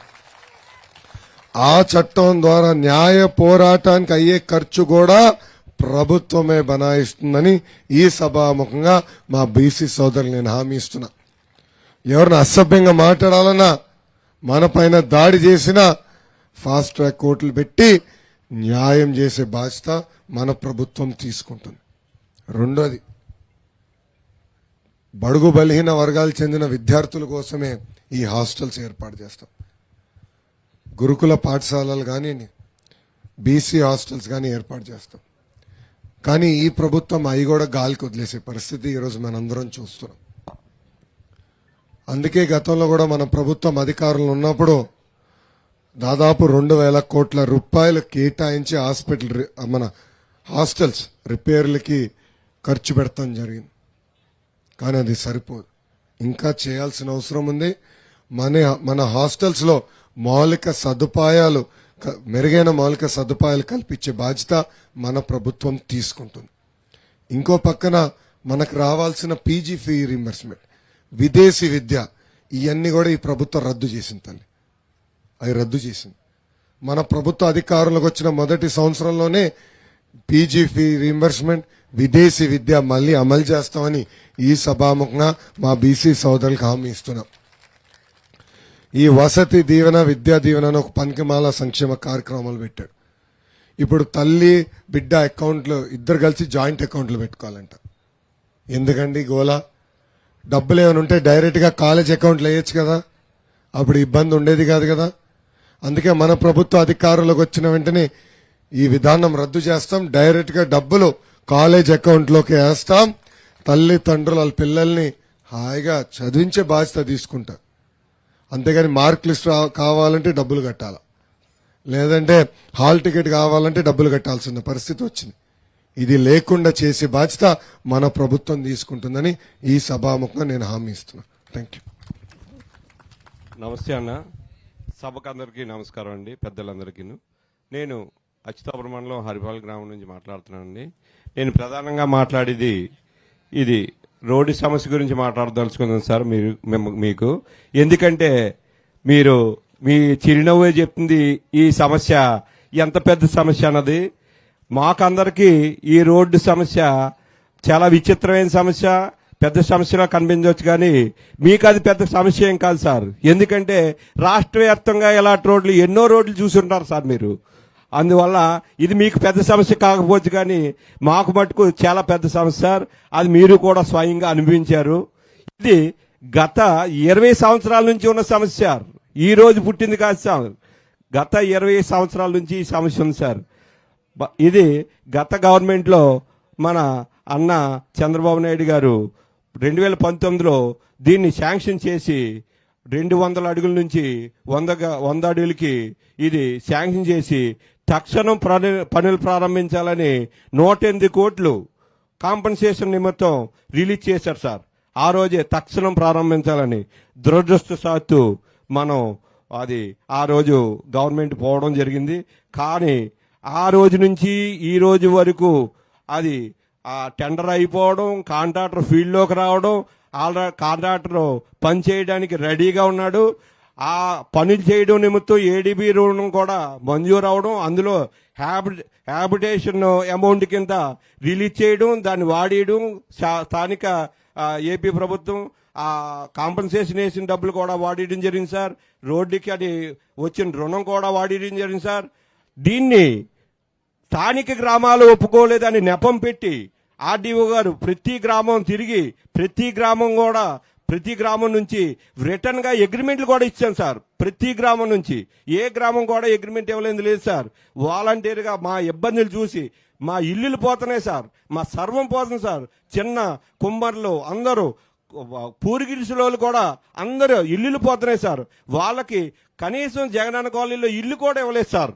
ఆ చట్టం ద్వారా న్యాయ పోరాటానికి అయ్యే ఖర్చు కూడా ప్రభుత్వమే బనాయిస్తుందని ఈ సభాముఖంగా మా బీసీ సోదరులు నేను హామీ ఇస్తున్నా. ఎవరిని అసభ్యంగా మాట్లాడాలన్నా మన పైన దాడి చేసినా ఫాస్ట్ ట్రాక్ కోర్టులు పెట్టి న్యాయం చేసే బాధ్యత మన ప్రభుత్వం తీసుకుంటుంది. రెండోది, బడుగు బలహీన వర్గాలు చెందిన విద్యార్థుల కోసమే ఈ హాస్టల్స్ ఏర్పాటు చేస్తాం. గురుకుల పాఠశాలలు కానీ బీసీ హాస్టల్స్ కానీ ఏర్పాటు చేస్తాం. కానీ ఈ ప్రభుత్వం అవి కూడా గాలికి వదిలేసే పరిస్థితి ఈరోజు మనందరం చూస్తున్నాం. అందుకే గతంలో కూడా మన ప్రభుత్వం అధికారంలో ఉన్నప్పుడు దాదాపు 2,000 కోట్ల రూపాయలు కేటాయించి మన హాస్టల్స్ రిపేర్లకి ఖర్చు పెడతాం జరిగింది. కానీ అది సరిపోదు, ఇంకా చేయాల్సిన అవసరం ఉంది. మన హాస్టల్స్ లో మెరుగైన మౌలిక సదుపాయాలు కల్పించే బాధ్యత మన ప్రభుత్వం తీసుకుంటుంది. ఇంకో పక్కన మనకు రావాల్సిన పీజీ ఫీ రీంబర్స్మెంట్, విదేశీ విద్య, ఇవన్నీ కూడా ఈ ప్రభుత్వం రద్దు చేసింది తల్లి. అవి రద్దు చేసింది. మన ప్రభుత్వ అధికారంలోకి వచ్చిన మొదటి సంవత్సరంలోనే పీజీ ఫీ రీంబర్స్మెంట్, విదేశీ విద్య మళ్లీ అమలు చేస్తామని ఈ సభాముఖంగా మా బీసీ సోదరులకు హామీ ఇస్తున్నాం. ఈ వసతి దీవెన, విద్యా దీవెన అని ఒక పనికిమాల సంక్షేమ కార్యక్రమాలు పెట్టాడు. ఇప్పుడు తల్లి బిడ్డ అకౌంట్లు ఇద్దరు కలిసి జాయింట్ అకౌంట్లు పెట్టుకోవాలంట. ఎందుకండి గోలా? డబ్బులు ఏమైనా ఉంటే డైరెక్ట్ గా కాలేజ్ అకౌంట్లు వేయచ్చు కదా, అప్పుడు ఇబ్బంది ఉండేది కాదు కదా. అందుకే మన ప్రభుత్వ అధికారంలోకి వచ్చిన వెంటనే ఈ విధానం రద్దు చేస్తాం. డైరెక్ట్ గా డబ్బులు కాలేజ్ అకౌంట్ లోకి వేస్తాం. తల్లిదండ్రులు వాళ్ళ పిల్లల్ని హాయిగా చదివించే బాధ్యత తీసుకుంటారు. అంతేగాని మార్క్ లిస్ట్ కావాలంటే డబ్బులు కట్టాలి, లేదంటే హాల్ టికెట్ కావాలంటే డబ్బులు కట్టాల్సిన పరిస్థితి వచ్చింది. ఇది లేకుండా చేసే బాధ్యత మన ప్రభుత్వం తీసుకుంటుందని ఈ సభాముఖంగా నేను హామీ ఇస్తున్నా. Thank you. నమస్తే అన్న, సభకు అందరికీ నమస్కారం అండి, పెద్దలందరికీ. నేను అచ్యుతాపురం మండలం హరిపాల్ గ్రామం నుంచి మాట్లాడుతున్నానండి. నేను ప్రధానంగా మాట్లాడేది ఇది రోడ్డు సమస్య గురించి మాట్లాడదలుచుకున్నాను సార్ మీకు. ఎందుకంటే మీరు మీ చిరునవ్వే చెప్తుంది ఈ సమస్య ఎంత పెద్ద సమస్య అన్నది. మాకందరికీ ఈ రోడ్డు సమస్య చాలా విచిత్రమైన సమస్య, పెద్ద సమస్యలా కనిపించవచ్చు, కానీ మీకు అది పెద్ద సమస్య ఏం కాదు సార్. ఎందుకంటే రాష్ట్ర వ్యాప్తంగా ఇలాంటి రోడ్లు ఎన్నో రోడ్లు చూసుంటారు సార్ మీరు. అందువల్ల ఇది మీకు పెద్ద సమస్య కాకపోవచ్చు, కానీ మాకు మటుకు చాలా పెద్ద సమస్య సార్. అది మీరు కూడా స్వయంగా అనుభవించారు. ఇది గత 20 సంవత్సరాల నుంచి ఉన్న సమస్య సార్, ఈ రోజు పుట్టింది కాదు సార్. గత 20 సంవత్సరాల నుంచి ఈ సమస్య ఉంది సార్. ఇది గత గవర్నమెంట్ లో మన అన్న చంద్రబాబు నాయుడు గారు 2019లో దీన్ని శాంక్షన్ చేసి 200 అడుగుల నుంచి 100 అడుగులకి ఇది శాంక్షన్ చేసి తక్షణం పనులు ప్రారంభించాలని 108 కోట్లు కాంపన్సేషన్ నిమిత్తం రిలీజ్ చేశారు సార్. ఆ రోజే తక్షణం ప్రారంభించాలని. దురదృష్టవశాత్తు మనం అది ఆ రోజు గవర్నమెంట్ పోవడం జరిగింది. కానీ ఆ రోజు నుంచి ఈ రోజు వరకు అది ఆ టెండర్ అయిపోవడం, కాంట్రాక్టర్ ఫీల్డ్లోకి రావడం, కాంట్రాక్టర్ పని చేయడానికి రెడీగా ఉన్నాడు. ఆ పనులు చేయడం నిమిత్తం ఏడీబీ రుణం కూడా మంజూరు అవడం, అందులో హ్యాబిటేషన్ అమౌంట్ కింద రిలీజ్ చేయడం, దాన్ని వాడేయడం, స్థానిక ఏపీ ప్రభుత్వం ఆ కాంపన్సేషన్ వేసిన డబ్బులు కూడా వాడేయడం జరిగింది సార్. రోడ్డుకి అది వచ్చిన రుణం కూడా వాడేయడం జరిగింది సార్. దీన్ని స్థానిక గ్రామాలు ఒప్పుకోలేదని నెపం పెట్టి ఆర్డీఓ గారు ప్రతి గ్రామం తిరిగి ప్రతి గ్రామం నుంచి రిటర్న్ గా అగ్రిమెంట్లు కూడా ఇచ్చాం సార్. ప్రతి గ్రామం నుంచి ఏ గ్రామం కూడా అగ్రిమెంట్ ఇవ్వలేదు లేదు సార్. వాలంటీర్ గా మా ఇబ్బందులు చూసి మా ఇల్లులు పోతున్నాయి సార్, మా సర్వం పోతుంది సార్. చిన్న కుమ్మర్లు అందరూ పూరిగిరిసులో కూడా అందరూ ఇల్లులు పోతున్నాయి సార్. వాళ్ళకి కనీసం జగనన్న కాలనీలో ఇల్లు కూడా ఇవ్వలేదు సార్.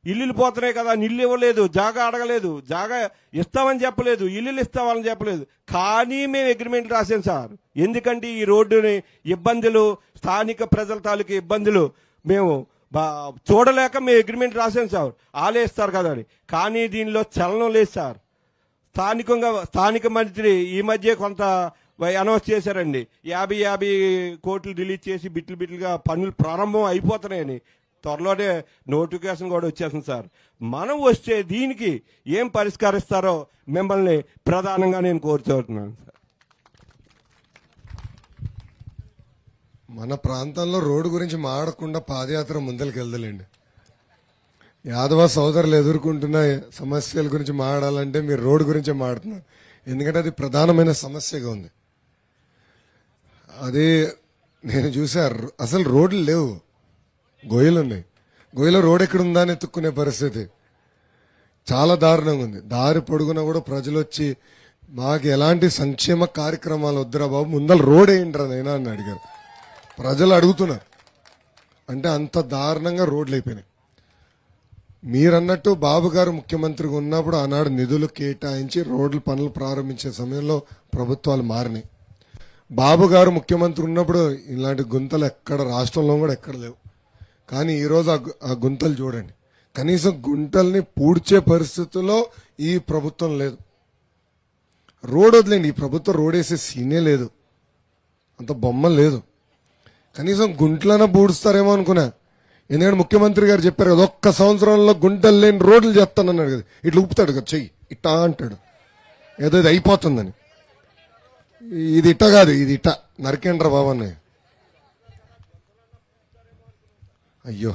ఇల్లులు పోతున్నాయి కదా, ఇల్లు ఇవ్వలేదు, జాగా అడగలేదు, జాగా ఇస్తామని చెప్పలేదు, ఇల్లులు ఇస్తామని చెప్పలేదు. కానీ మేము అగ్రిమెంట్లు రాసాం సార్. ఎందుకంటే ఈ రోడ్డుని ఇబ్బందులు, స్థానిక ప్రజల తాలూకు ఇబ్బందులు మేము చూడలేక మేము అగ్రిమెంట్ రాసాం సార్. ఆలేస్తారు కదా అని. కానీ దీనిలో చలనం లేదు సార్. స్థానిక మంత్రి ఈ మధ్య కొంత అనౌన్స్ చేశారండి, 50 కోట్లు రిలీజ్ చేసి బిట్లుగా పనులు ప్రారంభం అయిపోతున్నాయని. త్వరలోనే నోటిఫికేషన్ కూడా వచ్చేస్తుంది సార్. మనం వస్తే దీనికి ఏం పరిష్కరిస్తారో మిమ్మల్ని ప్రధానంగా నేను కోరుతున్నాను సార్. మన ప్రాంతంలో రోడ్డు గురించి మాడకుండా పాదయాత్ర ముందరికి వెళ్దలేండి. యాదవ సోదరులు ఎదుర్కొంటున్న సమస్యల గురించి మాడాలంటే మీరు రోడ్డు గురించే మాడుతున్నారు. ఎందుకంటే అది ప్రధానమైన సమస్యగా ఉంది. అది నేను చూసారు, అసలు రోడ్లు లేవు, గొయ్యలు ఉన్నాయి. గొయ్యలో రోడ్ ఎక్కడుందా అని ఎత్తుక్కునే పరిస్థితి చాలా దారుణంగా ఉంది. దారి పొడుగున కూడా ప్రజలు వచ్చి మాకు ఎలాంటి సంక్షేమ కార్యక్రమాలు వద్దురా బాబు, ముందర రోడ్ వేయండిరా నైనా అని అడిగారు. ప్రజలు అడుగుతున్నారు. అంటే అంత దారుణంగా రోడ్లు అయిపోయినాయి. మీరన్నట్టు బాబు గారు ముఖ్యమంత్రిగా ఉన్నప్పుడు ఆనాడు నిధులు కేటాయించి రోడ్ల పనులు ప్రారంభించే సమయంలో ప్రభుత్వాలు మారినాయి. బాబు గారు ముఖ్యమంత్రి ఉన్నప్పుడు ఇలాంటి గుంతలు ఎక్కడ రాష్ట్రంలో కూడా ఎక్కడ లేవు. కానీ ఈరోజు ఆ గుంతలు చూడండి, కనీసం గుంటల్ని పూడ్చే పరిస్థితుల్లో ఈ ప్రభుత్వం లేదు. రోడ్ వదిలేండి, ఈ ప్రభుత్వం రోడ్ వేసే సీనే లేదు, అంత బొమ్మ లేదు. కనీసం గుంట్లన పూడుస్తారేమో అనుకున్నా. ఎందుకంటే ముఖ్యమంత్రి గారు చెప్పారు కదా, ఒక్క సంవత్సరంలో గుంటలు లేని రోడ్లు చేస్తానన్నాడు కదా. ఇట్లా ఊపుతాడు కదా చెయ్యి, ఇట్టా అంటాడు, ఏదో ఇది అయిపోతుందని. ఇది ఇట్ట కాదు, ఇది ఇట్ట నరికేండ్రా బాబు అన్నయ్య. అయ్యో,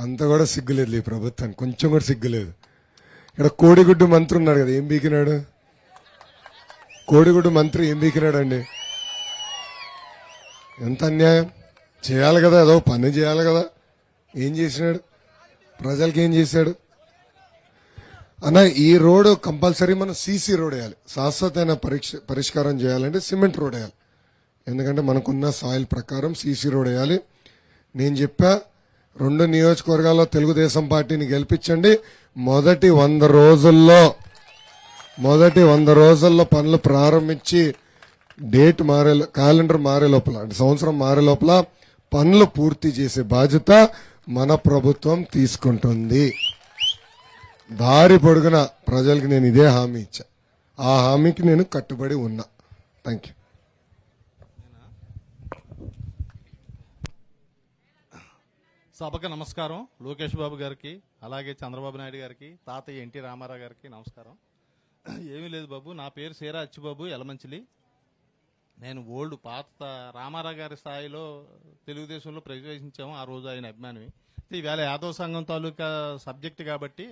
అంత కూడా సిగ్గులేదు ఈ ప్రభుత్వానికి, కొంచెం కూడా సిగ్గులేదు. ఇక్కడ కోడిగుడ్డు మంత్రి ఉన్నాడు కదా, ఏం బీకినాడు? కోడిగుడ్డు మంత్రి ఏం బీకినాడు అండి? ఎంత అన్యాయం! చేయాలి కదా, ఏదో పని చేయాలి కదా. ఏం చేసినాడు? ప్రజలకి ఏం చేశాడు? అన్న, ఈ రోడ్ కంపల్సరీ మనం సీసీ రోడ్ వేయాలి. శాశ్వతమైన పరిష్కారం చేయాలంటే సిమెంట్ రోడ్ వేయాలి. ఎందుకంటే మనకున్న సాయిల్ ప్రకారం సీసీ రోడ్ వేయాలి. నేను చెప్పా, 2 నియోజకవర్గాల్లో తెలుగుదేశం పార్టీని గెలిపించండి. మొదటి 100 రోజుల్లో పనులు ప్రారంభించి క్యాలెండర్ మారే లోపల, అంటే సంవత్సరం మారే లోపల పనులు పూర్తి చేసే బాధ్యత మన ప్రభుత్వం తీసుకుంటుంది. దారి పొడుగున ప్రజలకు నేను ఇదే హామీ ఇచ్చా. ఆ హామీకి నేను కట్టుబడి ఉన్నా. Thank you. సభకు నమస్కారం. లోకేష్ బాబు గారికి, అలాగే చంద్రబాబు నాయుడు గారికి, తాతయ్య ఎన్టీ రామారావు గారికి నమస్కారం. ఏమీ లేదు బాబు, నా పేరు సేరా అచ్చిబాబు, ఎలమంచిలి. నేను పాత రామారావు గారి స్థాయిలో తెలుగుదేశంలో ప్రవేశించాము. ఆ రోజు ఆయన అభిమాని. ఈవేళ యాదవ సంఘం తాలూకా సబ్జెక్ట్ కాబట్టి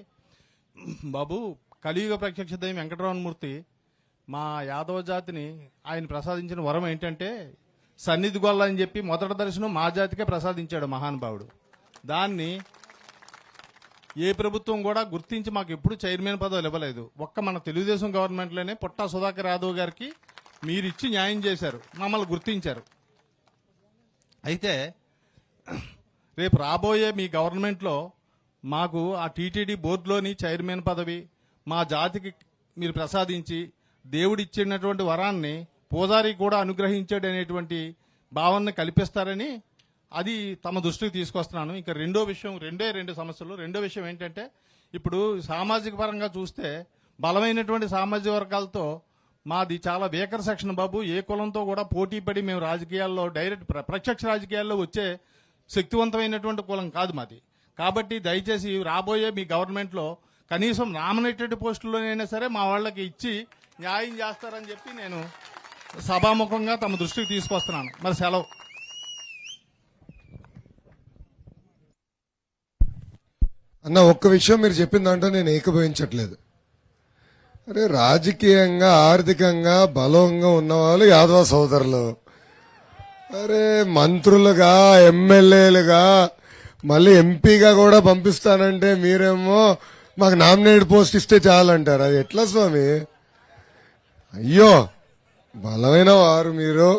బాబు, కలియుగ ప్రత్యక్ష దైవం వెంకటరమణమూర్తి మా యాదవ జాతిని ఆయన ప్రసాదించిన వరం ఏంటంటే సన్నిధి గొల్ల అని చెప్పి మొదటి దర్శనం మా జాతికే ప్రసాదించాడు మహానుభావుడు. దాన్ని ఏ ప్రభుత్వం కూడా గుర్తించి మాకు ఎప్పుడు చైర్మన్ పదవులు ఇవ్వలేదు. ఒక్క మన తెలుగుదేశం గవర్నమెంట్లోనే పుట్టా సుధాకర్ యాదవ్ గారికి మీరు ఇచ్చి న్యాయం చేశారు, మమ్మల్ని గుర్తించారు. అయితే రేపు రాబోయే మీ గవర్నమెంట్లో మాకు ఆ టీటీడీ బోర్డులోని చైర్మన్ పదవి మా జాతికి మీరు ప్రసాదించి దేవుడిచ్చినటువంటి వరాన్ని పూజారి కూడా అనుగ్రహించాడనేటువంటి భావనని కల్పిస్తారని అది తమ దృష్టికి తీసుకొస్తున్నాను. ఇంకా రెండు సమస్యలు. రెండో విషయం ఏంటంటే ఇప్పుడు సామాజిక పరంగా చూస్తే బలమైనటువంటి సామాజిక వర్గాలతో మాది చాలా వేకర్ సెక్షన్ బాబు. ఏ కులంతో కూడా పోటీ పడి మేము రాజకీయాల్లో డైరెక్ట్ ప్రత్యక్ష రాజకీయాల్లో వచ్చే శక్తివంతమైనటువంటి కులం కాదు మాది. కాబట్టి దయచేసి రాబోయే మీ గవర్నమెంట్లో కనీసం నామినేటెడ్ పోస్టుల్లోనైనా సరే మా వాళ్ళకి ఇచ్చి న్యాయం చేస్తారని చెప్పి నేను సభాముఖంగా తమ దృష్టికి తీసుకొస్తున్నాను. మరి సెలవు. అన్న ఒక్క విషయం మీరు చెప్పిన దాంట్లో నేను ఏకీభవించట్లేదు. అరే రాజకీయంగా ఆర్థికంగా బలంగా ఉన్నవాళ్ళు యాదవ సోదరులు, అరే మంత్రులుగా ఎమ్మెల్యేలుగా మళ్ళీ ఎంపీగా కూడా పంపిస్తానంటే మీరేమో మాకు నామినేటెడ్ పోస్ట్ ఇస్తే చాలంటారు. అది ఎట్లా స్వామి? అయ్యో బలమైన వారు మీరు,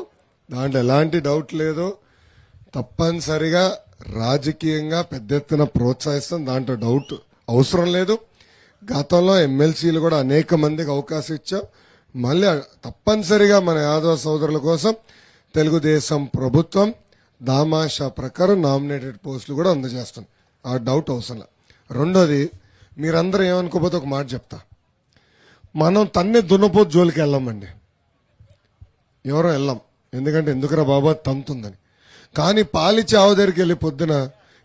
దాంట్లో ఎలాంటి డౌట్ లేదు. తప్పనిసరిగా రాజకీయంగా పెద్ద ఎత్తున ప్రోత్సహిస్తాం, దాంట్లో డౌట్ అవసరం లేదు. గతంలో ఎమ్మెల్సీలు కూడా అనేక మందికి అవకాశం ఇచ్చాం. మళ్ళీ తప్పనిసరిగా మన యాదవ సోదరుల కోసం తెలుగుదేశం ప్రభుత్వం దామాషా ప్రకారం నామినేటెడ్ పోస్టులు కూడా అందజేస్తాం. ఆ డౌట్ అవసరం లేదు. రెండోది, మీరందరూ ఏమనుకోకపోతే ఒక మాట చెప్తా. మనం తన్నే దున్నపోతు జోలికి వెళ్ళామండి, ఎవరో వెళ్ళాం. ఎందుకురా బాబా తంతుందని. కానీ పాలిచ్చి ఆవు దగ్గరికి వెళ్ళి పొద్దున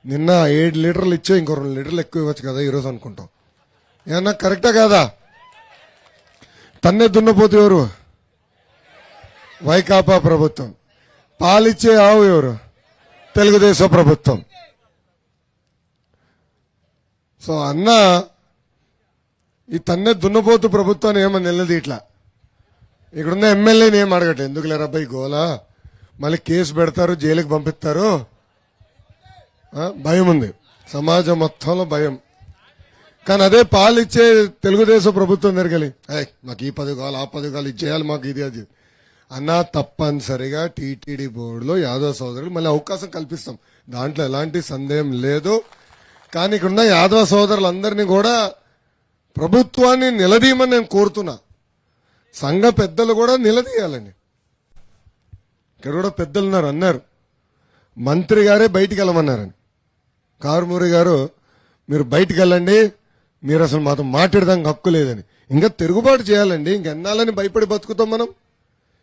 నిన్న 7 లీటర్లు ఇచ్చే ఇంకో 2 లీటర్లు ఎక్కువ ఇవ్వచ్చు కదా ఈరోజు అనుకుంటాం. ఏమన్నా కరెక్టా కాదా? తన్నే దున్నపోతు ఎవరు? వైకాపా ప్రభుత్వం. పాలిచ్చే ఆవు ఎవరు? తెలుగుదేశం ప్రభుత్వం. సో అన్న ఈ తన్నే దున్నపోతు ప్రభుత్వాన్ని ఏమని నిలది ఇట్లా ఇక్కడున్న ఎమ్మెల్యేని ఏం అడగట్లేదు. ఎందుకు లేరబ్బాయి గోలా, మళ్ళీ కేసు పెడతారు, జైలుకి పంపిస్తారు, భయం ఉంది సమాజం మొత్తంలో భయం. కానీ అదే పాలిచ్చే తెలుగుదేశం ప్రభుత్వం దగ్గరికి మాకు ఈ పదవి కావాలి, ఆ పదవి కావాలి, ఇది చేయాలి, మాకు ఇది అది అన్నా తప్పనిసరిగా టీటీడీ బోర్డులో యాదవ సోదరులు మళ్ళీ అవకాశం కల్పిస్తాం, దాంట్లో ఎలాంటి సందేహం లేదు. కానీ ఇక్కడున్న యాదవ సోదరులందరినీ కూడా ప్రభుత్వాన్ని నిలదీయమని నేను కోరుతున్నా. సంఘ పెద్దలు కూడా నిలదీయాలండి. ఇక్కడ కూడా పెద్దలు ఉన్నారు, అన్నారు మంత్రి గారే బయటికి వెళ్ళమన్నారని. కారుమూరి గారు మీరు బయటికి వెళ్ళండి, మీరు అసలు మాతో మాట్లాడడానికి హక్కు లేదని. ఇంకా తిరుగుబాటు చేయాలండి. ఇంకెన్నాళ్ళని భయపడి బతుకుతాం మనం?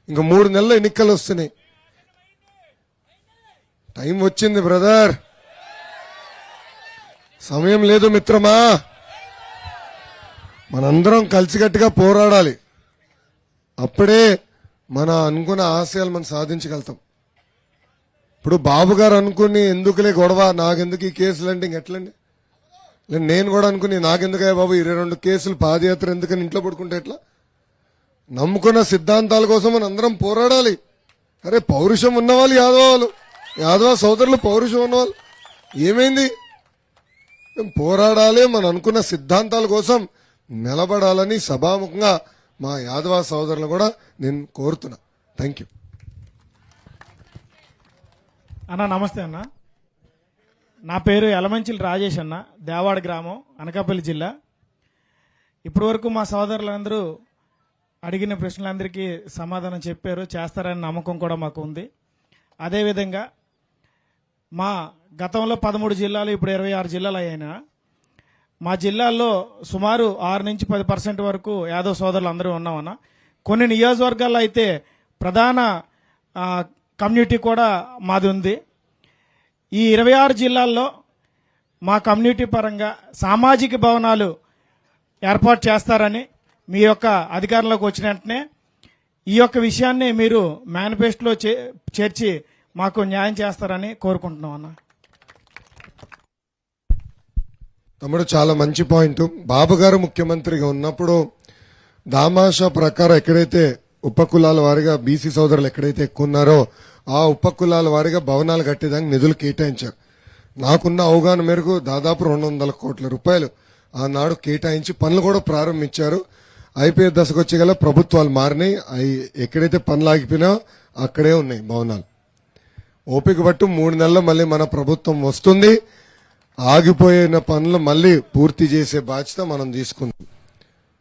ఇంకా 3 నెలల ఎన్నికలు వస్తున్నాయి. టైం వచ్చింది బ్రదర్, సమయం లేదు మిత్రమా. మనందరం కలిసికట్టుగా పోరాడాలి. అప్పుడే మన అనుకున్న ఆశయాలు మనం సాధించగలుగుతాం. ఇప్పుడు బాబు గారు అనుకుని ఎందుకులే గొడవ, నాకెందుకు ఈ కేసులు అంటే ఇంకెట్లండి? నేను కూడా అనుకుని నాకెందుకయ్యా బాబు 22 కేసులు, పాదయాత్ర ఎందుకని ఇంట్లో పడుకుంటే ఎట్లా? నమ్ముకున్న సిద్ధాంతాల కోసం మనం అందరం పోరాడాలి. అరే పౌరుషం ఉన్నవాళ్ళు యాదవ సోదరులు పౌరుషం ఉన్నవాళ్ళు ఏమైంది? పోరాడాలి, మనం అనుకున్న సిద్ధాంతాల కోసం నిలబడాలని సభాముఖంగా మా యాదవ సోదరులు కూడా నేను కోరుతున్నా. థ్యాంక్ యూ అన్న. నమస్తే అన్న, నా పేరు యలమంచిలి రాజేష్ అన్న, దేవాడ గ్రామం, అనకాపల్లి జిల్లా. ఇప్పటి వరకు మా సోదరులందరూ అడిగిన ప్రశ్నలందరికీ సమాధానం చెప్పారు, చేస్తారని నమ్మకం కూడా మాకు ఉంది. అదేవిధంగా మా గతంలో 13 జిల్లాలు, ఇప్పుడు 26 జిల్లాలు అయినా మా జిల్లాల్లో సుమారు 6 నుంచి 10% వరకు యాదవ సోదరులు అందరూ ఉన్నామన్న. కొన్ని నియోజకవర్గాల్లో అయితే ప్రధాన కమ్యూనిటీ కూడా మాది ఉంది. ఈ 26 జిల్లాల్లో మా కమ్యూనిటీ పరంగా సామాజిక భవనాలు ఏర్పాటు చేస్తారని మీ యొక్క అధికారంలోకి వచ్చిన వెంటనే ఈ యొక్క విషయాన్ని మీరు మేనిఫెస్టోలో చేర్చి మాకు న్యాయం చేస్తారని కోరుకుంటున్నాం అన్న. తమ్ముడు చాలా మంచి పాయింట్. బాబు గారు ముఖ్యమంత్రిగా ఉన్నప్పుడు దామాషా ప్రకారం ఎక్కడైతే ఉపకులాల వారిగా బీసీ సోదరులు ఎక్కడైతే ఎక్కువ ఉన్నారో ఆ ఉపకులాల వారిగా భవనాలు కట్టేదానికి నిధులు కేటాయించారు. నాకున్న అవగాహన మేరకు దాదాపు 200 కోట్ల రూపాయలు ఆనాడు కేటాయించి పనులు కూడా ప్రారంభించారు. అయిపోయే దశకు వచ్చే గల ప్రభుత్వాలు మారినాయి. అవి ఎక్కడైతే పనులు ఆగిపోయినా అక్కడే ఉన్నాయి భవనాలు. ఓపిక పట్టు 3 నెలల్లో మళ్ళీ మన ప్రభుత్వం వస్తుంది. ఆగిపోయిన పనులు మళ్ళీ పూర్తి చేసే బాధ్యత మనం తీసుకుందాం.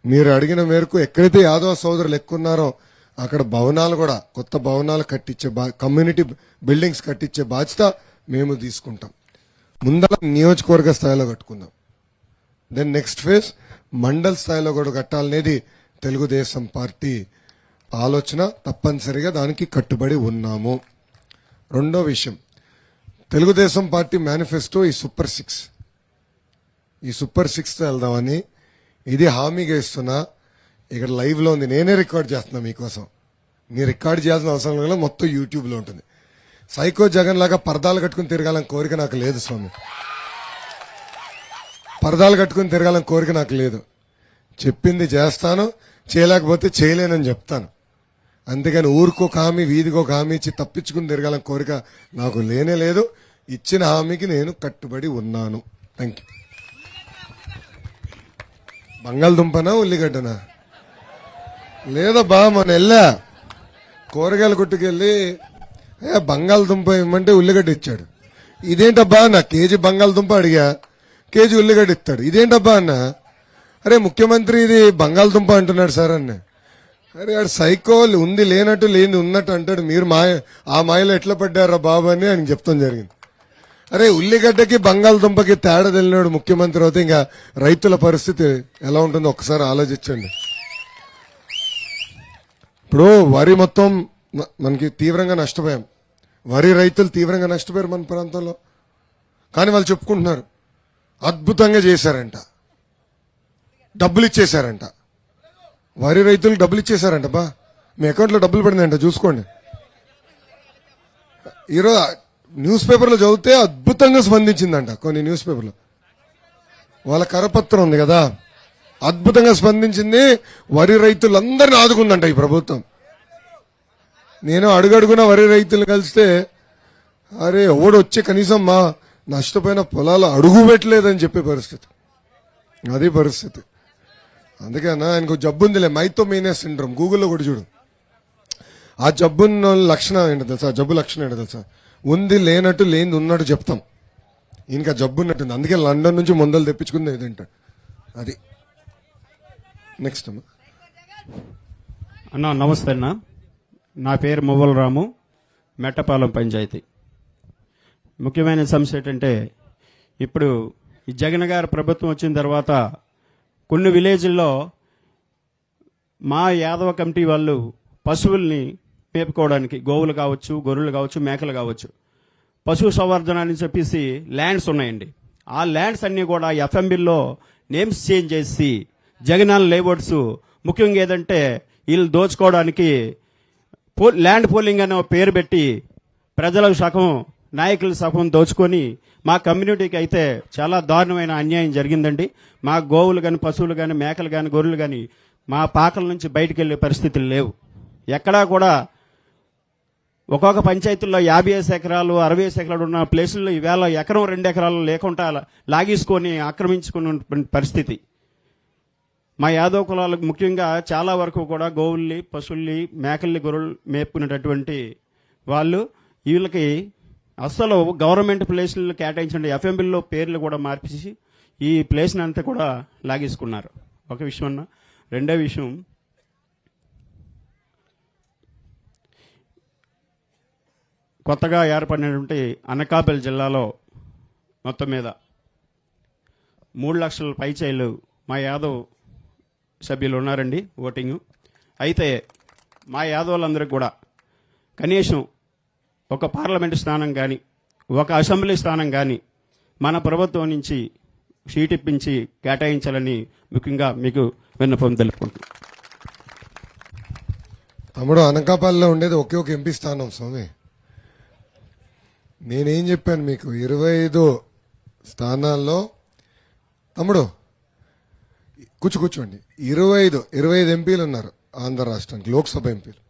మీరు అడిగిన మేరకు ఎక్కడైతే యాదవ సోదరులు ఎక్కున్నారో అక్కడ భవనాలు కూడా కొత్త భవనాలు కట్టించే కమ్యూనిటీ బిల్డింగ్స్ కట్టించే బాధ్యత మేము తీసుకుంటాం. ముందర నియోజకవర్గ స్థాయిలో కట్టుకుందాం. దెన్ నెక్స్ట్ ఫేజ్ మండల్ స్థాయిలో కూడా కట్టాలనేది తెలుగుదేశం పార్టీ ఆలోచన. తప్పనిసరిగా దానికి కట్టుబడి ఉన్నాము. రెండో విషయం, తెలుగుదేశం పార్టీ మేనిఫెస్టో ఈ సూపర్ 6 తో వెళ్దామని ఇది హామీగా ఇస్తున్నా. ఇక్కడ లైవ్ లో ఉంది, నేనే రికార్డ్ చేస్తున్నా మీకోసం. మీరు రికార్డ్ చేయాల్సిన అవసరం లేదు, మొత్తం యూట్యూబ్ లో ఉంటుంది. సైకో జగన్ లాగా పరదాలు కట్టుకుని తిరగాలని కోరిక నాకు లేదు స్వామి. పరదాలు కట్టుకుని తిరగాలని కోరిక నాకు లేదు. చెప్పింది చేస్తాను, చేయలేకపోతే చేయలేనని చెప్తాను. అంతేగాని ఊరికొక హామీ వీధికొక హామీ ఇచ్చి తప్పించుకుని తిరగాలని కోరిక నాకు లేనే లేదు. ఇచ్చిన హామీకి నేను కట్టుబడి ఉన్నాను. Thank you. బంగాళదుంపనా ఉల్లిగడ్డనా? లేదబ్బా, మొన్న వెళ్ళా కూరగాయల కొట్టుకెళ్ళి బంగాళదుంప ఇమ్మంటే ఉల్లిగడ్డ ఇచ్చాడు. ఇదేంటబ్బా అన్న, కేజీ బంగాళదుంప అడిగా, కేజీ ఉల్లిగడ్డ ఇస్తాడు. ఇదేంటబ్బా అన్న, అరే ముఖ్యమంత్రి ఇది బంగాళదుంప అంటున్నాడు సార్ అన్న. అరే ఆడు సైకో, ఉంది లేనట్టు లేని ఉన్నట్టు అంటాడు. మీరు ఆ మాయలో ఎట్లా పడ్డారా బాబు అని ఆయనకు చెప్తాం జరిగింది. అరే ఉల్లిగడ్డకి బంగాళదుంపకి తేడా తెలినాడు ముఖ్యమంత్రి అవుతే ఇంకా రైతుల పరిస్థితి ఎలా ఉంటుందో ఒకసారి ఆలోచించండి. ఇప్పుడు వరి మొత్తం మనకి తీవ్రంగా నష్టపోయాం. వరి రైతులు తీవ్రంగా నష్టపోయారు మన ప్రాంతంలో. కానీ వాళ్ళు చెప్పుకుంటున్నారు అద్భుతంగా చేశారంట, డబ్బులు ఇచ్చేశారంట. వరి రైతులకు డబ్బులు ఇచ్చేశారంట. బా, మీ అకౌంట్లో డబ్బులు పడిందంట, చూసుకోండి. ఈరోజు న్యూస్ పేపర్లో చదివితే అద్భుతంగా స్పందించిందంట. కొన్ని న్యూస్ పేపర్లో వాళ్ళ కరపత్రం ఉంది కదా, అద్భుతంగా స్పందించింది. వరి రైతులందరినీ ఆదుకుందంట ఈ ప్రభుత్వం. నేను అడుగడుగున వరి రైతులు కలిస్తే అరే ఎవడు వచ్చే కనీసం మా నష్టపోయిన పొలాలు అడుగు పెట్టలేదని చెప్పే పరిస్థితి. అది పరిస్థితి. అందుకేనా ఆయనకు జబ్బు ఉందిలే, మైథోమేనియా సిండ్రోమ్. గూగుల్లో కూడా చూడు. ఆ జబ్బున్న లక్షణం ఏంటో తెలుసా? జబ్బు లక్షణం ఏంటో తెలుసా? ఉంది లేనట్టు, లేనిది ఉన్నట్టు చెప్తాం. ఇంకా జబ్బు ఉన్నట్టుంది. అందుకే లండన్ నుంచి మందులు తెప్పించుకుంది ఏదంటాడు. అది నెక్స్ట్ అన్నా నమస్తే అన్న. నా పేరు మువ్వల రాము, మెట్టపాలెం పంచాయతీ. ముఖ్యమైన సమస్య ఏంటంటే, ఇప్పుడు ఈ జగన్ గారి ప్రభుత్వం వచ్చిన తర్వాత కొన్ని విలేజ్ల్లో మా యాదవ కమిటీ వాళ్ళు పశువుల్ని మేపుకోవడానికి, గోవులు కావచ్చు, గొర్రెలు కావచ్చు, మేకలు కావచ్చు, పశు సంవర్ధన అని చెప్పేసి ల్యాండ్స్ ఉన్నాయండి. ఆ ల్యాండ్స్ అన్నీ కూడా ఎఫ్ఎంబిల్లో నేమ్స్ చేంజ్ చేసి జగనాల లేఅవుట్స్, ముఖ్యంగా ఏదంటే వీళ్ళు దోచుకోవడానికి ల్యాండ్ పోలింగ్ అనే పేరు పెట్టి ప్రజలకు సగం, నాయకుల సగం దోచుకొని మా కమ్యూనిటీకి అయితే చాలా దారుణమైన అన్యాయం జరిగిందండి. మా గోవులు కానీ, పశువులు కానీ, మేకలు కానీ, గొర్రెలు కానీ మా పాకల నుంచి బయటకు వెళ్లే పరిస్థితులు లేవు. ఎక్కడా కూడా ఒక్కొక్క పంచాయతీల్లో 50 ఎకరాలు 60 ఎకరాలు ఉన్న ప్లేసుల్లో ఈవేళ ఎకరం 2 ఎకరాలు లేకుండా లాగేసుకొని ఆక్రమించుకున్న పరిస్థితి. మా యాదవ కులాలకు ముఖ్యంగా చాలా వరకు కూడా గోవుల్ని, పశువుల్ని, మేకల్ని, గొర్రెలు మేపుకునేటటువంటి వాళ్ళు వీళ్ళకి అస్సలు గవర్నమెంట్ ప్లేసులు కేటాయించండి, ఎఫ్ఎంబిల్లో పేర్లు కూడా మార్చేసి ఈ ప్లేస్ని అంతా కూడా లాగేసుకున్నారు. ఒక విషయం అన్న. రెండో విషయం, కొత్తగా ఏర్పడినటువంటి అనకాపల్లి జిల్లాలో మొత్తం మీద 3 లక్షల పైచైలు మా యాదవ్ సభ్యులు ఉన్నారండి ఓటింగు. అయితే మా యాదవులందరికీ కూడా కనీసం ఒక పార్లమెంటు స్థానం కానీ, ఒక అసెంబ్లీ స్థానం కానీ మన ప్రభుత్వం నుంచి సీట్ ఇప్పించి కేటాయించాలని ముఖ్యంగా మీకు విన్నపం తెలుపుకుంటున్నాను. తమ్ముడు, అనకాపల్లిలో ఉండేది ఒకే ఒక ఎంపీ స్థానం స్వామి. నేనేం చెప్పాను మీకు? 25 స్థానాల్లో తమ్ముడు కూర్చోండి. 25 ఎంపీలు ఉన్నారు ఆంధ్ర రాష్ట్రానికి, లోక్సభ ఎంపీలు.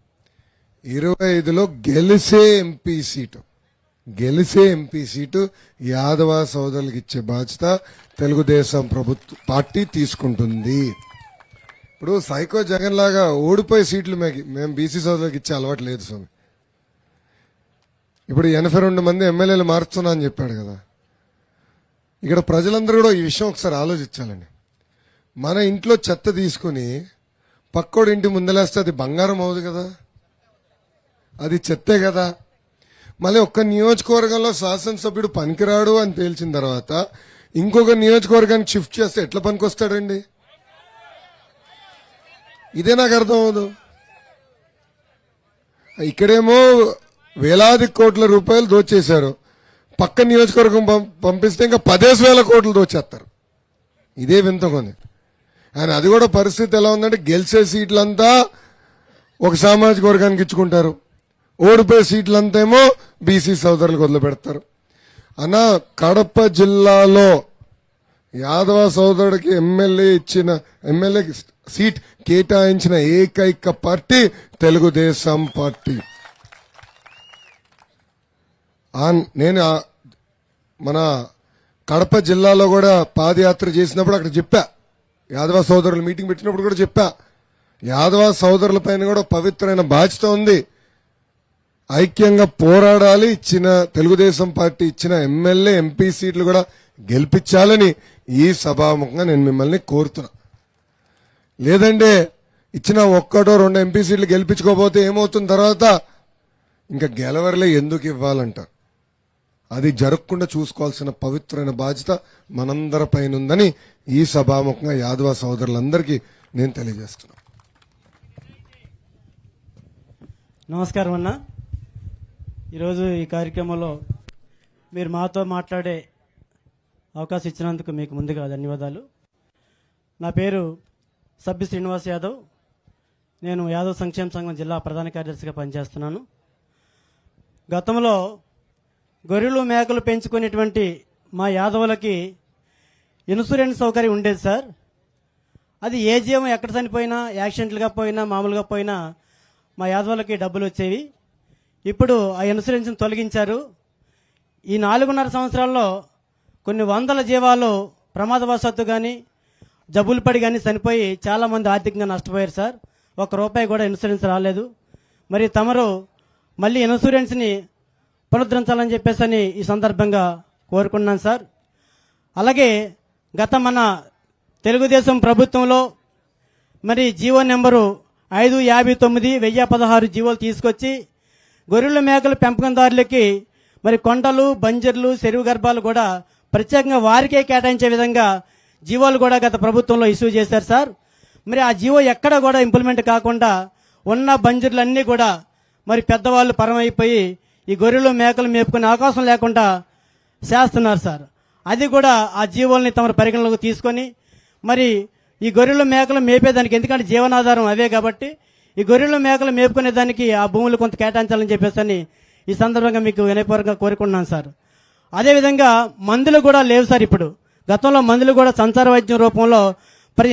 25లో గెలిసే ఎంపీ సీటు యాదవ సోదరులకు ఇచ్చే బాధ్యత తెలుగుదేశం పార్టీ తీసుకుంటుంది. ఇప్పుడు సైకో జగన్ లాగా ఓడిపోయే సీట్లు మేము బీసీ సోదరులకు ఇచ్చే అలవాటు లేదు స్వామి. ఇప్పుడు 82 మంది ఎమ్మెల్యేలు మారుస్తున్నా అని చెప్పాడు కదా. ఇక్కడ ప్రజలందరూ కూడా ఈ విషయం ఒకసారి ఆలోచించాలండి. మన ఇంట్లో చెత్త తీసుకుని పక్కోడి ఇంటి ముందలేస్తే అది బంగారం అవుదు కదా, అది చెత్తే కదా. మళ్ళీ ఒక్క నియోజకవర్గంలో శాసనసభ్యుడు పనికిరాడు అని తేల్చిన తర్వాత ఇంకొక నియోజకవర్గానికి షిఫ్ట్ చేస్తే ఎట్లా పనికొస్తాడండి? ఇదే నాకు అర్థం అవదు. ఇక్కడేమో వేలాది కోట్ల రూపాయలు దోచేశారు, పక్క నియోజకవర్గం పంపిస్తే ఇంకా 10,000 కోట్లు దోచేస్తారు. ఇదే వింతకుంది. ఆయన అది కూడా పరిస్థితి ఎలా ఉందంటే గెలిచే సీట్లంతా ఒక సామాజిక వర్గానికి ఇచ్చుకుంటారు, ఓడిపోయే సీట్లంతా ఏమో బీసీ సోదరులకు వదిలిపెడతారు. అన్న కడప జిల్లాలో యాదవ సోదరుడికి ఎమ్మెల్యే సీట్ కేటాయించిన ఏకైక పార్టీ తెలుగుదేశం పార్టీ. నేను మన కడప జిల్లాలో కూడా పాదయాత్ర చేసినప్పుడు అక్కడ చెప్పా, యాదవ సోదరులు మీటింగ్ పెట్టినప్పుడు కూడా చెప్పా, యాదవ సోదరుల పైన కూడా పవిత్రమైన బాధ్యత ఉంది, ఐక్యంగా పోరాడాలి, ఇచ్చిన తెలుగుదేశం పార్టీ ఇచ్చిన ఎమ్మెల్యే ఎంపీ సీట్లు కూడా గెలిపించాలని ఈ సభాముఖంగా నేను మిమ్మల్ని కోరుతున్నా. లేదంటే ఇచ్చిన 1-2 ఎంపీ సీట్లు గెలిపించుకోకపోతే ఏమవుతుంది తర్వాత ఇంకా గెలవరలే ఎందుకు ఇవ్వాలంటారు. అది జరగకుండా చూసుకోవాల్సిన పవిత్రమైన బాధ్యత మనందరి పైన ఉందని ఈ సభాముఖంగా యాదవ సోదరులందరికీ నేను తెలియజేస్తున్నా. నమస్కారం అన్న. ఈరోజు ఈ కార్యక్రమంలో మీరు మాతో మాట్లాడే అవకాశం ఇచ్చినందుకు మీకు ముందుగా ధన్యవాదాలు. నా పేరు సబ్బి శ్రీనివాస్ యాదవ్. నేను యాదవ్ సంక్షేమ సంఘం జిల్లా ప్రధాన కార్యదర్శిగా పనిచేస్తున్నాను. గతంలో గొర్రెలు మేకలు పెంచుకునేటువంటి మా యాదవులకి ఇన్సూరెన్స్ సౌకర్యం ఉండేది సార్. అది ఏ జీవం ఎక్కడ చనిపోయినా, యాక్సిడెంట్లుగా పోయినా, మామూలుగా పోయినా మా యాదవులకి డబ్బులు వచ్చేవి. ఇప్పుడు ఆ ఇన్సూరెన్స్ని తొలగించారు. ఈ 4.5 సంవత్సరాల్లో కొన్ని వందల జీవాలు ప్రమాదవశాత్తు కానీ జబ్బులు పడి కానీ చనిపోయి చాలామంది ఆర్థికంగా నష్టపోయారు సార్. ₹1 కూడా ఇన్సూరెన్స్ రాలేదు. మరి తమరు మళ్ళీ ఇన్సూరెన్స్ని పునరుద్ధరించాలని చెప్పేసి ఈ సందర్భంగా కోరుకున్నాను సార్. అలాగే గత మన తెలుగుదేశం ప్రభుత్వంలో మరి జీవో నెంబరు 559/1016 జీవోలు తీసుకొచ్చి గొర్రెల మేకల పెంపకందారులకి మరి కొండలు, బంజర్లు, చెరువు గర్భాలు కూడా ప్రత్యేకంగా వారికే కేటాయించే విధంగా జీవోలు కూడా గత ప్రభుత్వంలో ఇష్యూ చేశారు సార్. మరి ఆ జీవో ఎక్కడ కూడా ఇంప్లిమెంట్ కాకుండా ఉన్న బంజర్లన్నీ కూడా మరి పెద్దవాళ్ళు పరమైపోయి ఈ గొర్రెలు మేకలు మేపుకునే అవకాశం లేకుండా చేస్తున్నారు సార్. అది కూడా ఆ జీవోల్ని తమ పరిగణలోకి తీసుకొని మరి ఈ గొర్రెలు మేకలు మేపేదానికి, ఎందుకంటే జీవనాధారం అవే కాబట్టి ఈ గొర్రెలు మేకలు మేపుకునే దానికి ఆ భూములు కొంత కేటాయించాలని చెప్పేసి ఈ సందర్భంగా మీకు వినయపూర్వకంగా కోరుకుంటున్నాను సార్. అదేవిధంగా మందులు కూడా లేవు సార్. ఇప్పుడు గతంలో మందులు కూడా సంచార వైద్యం రూపంలో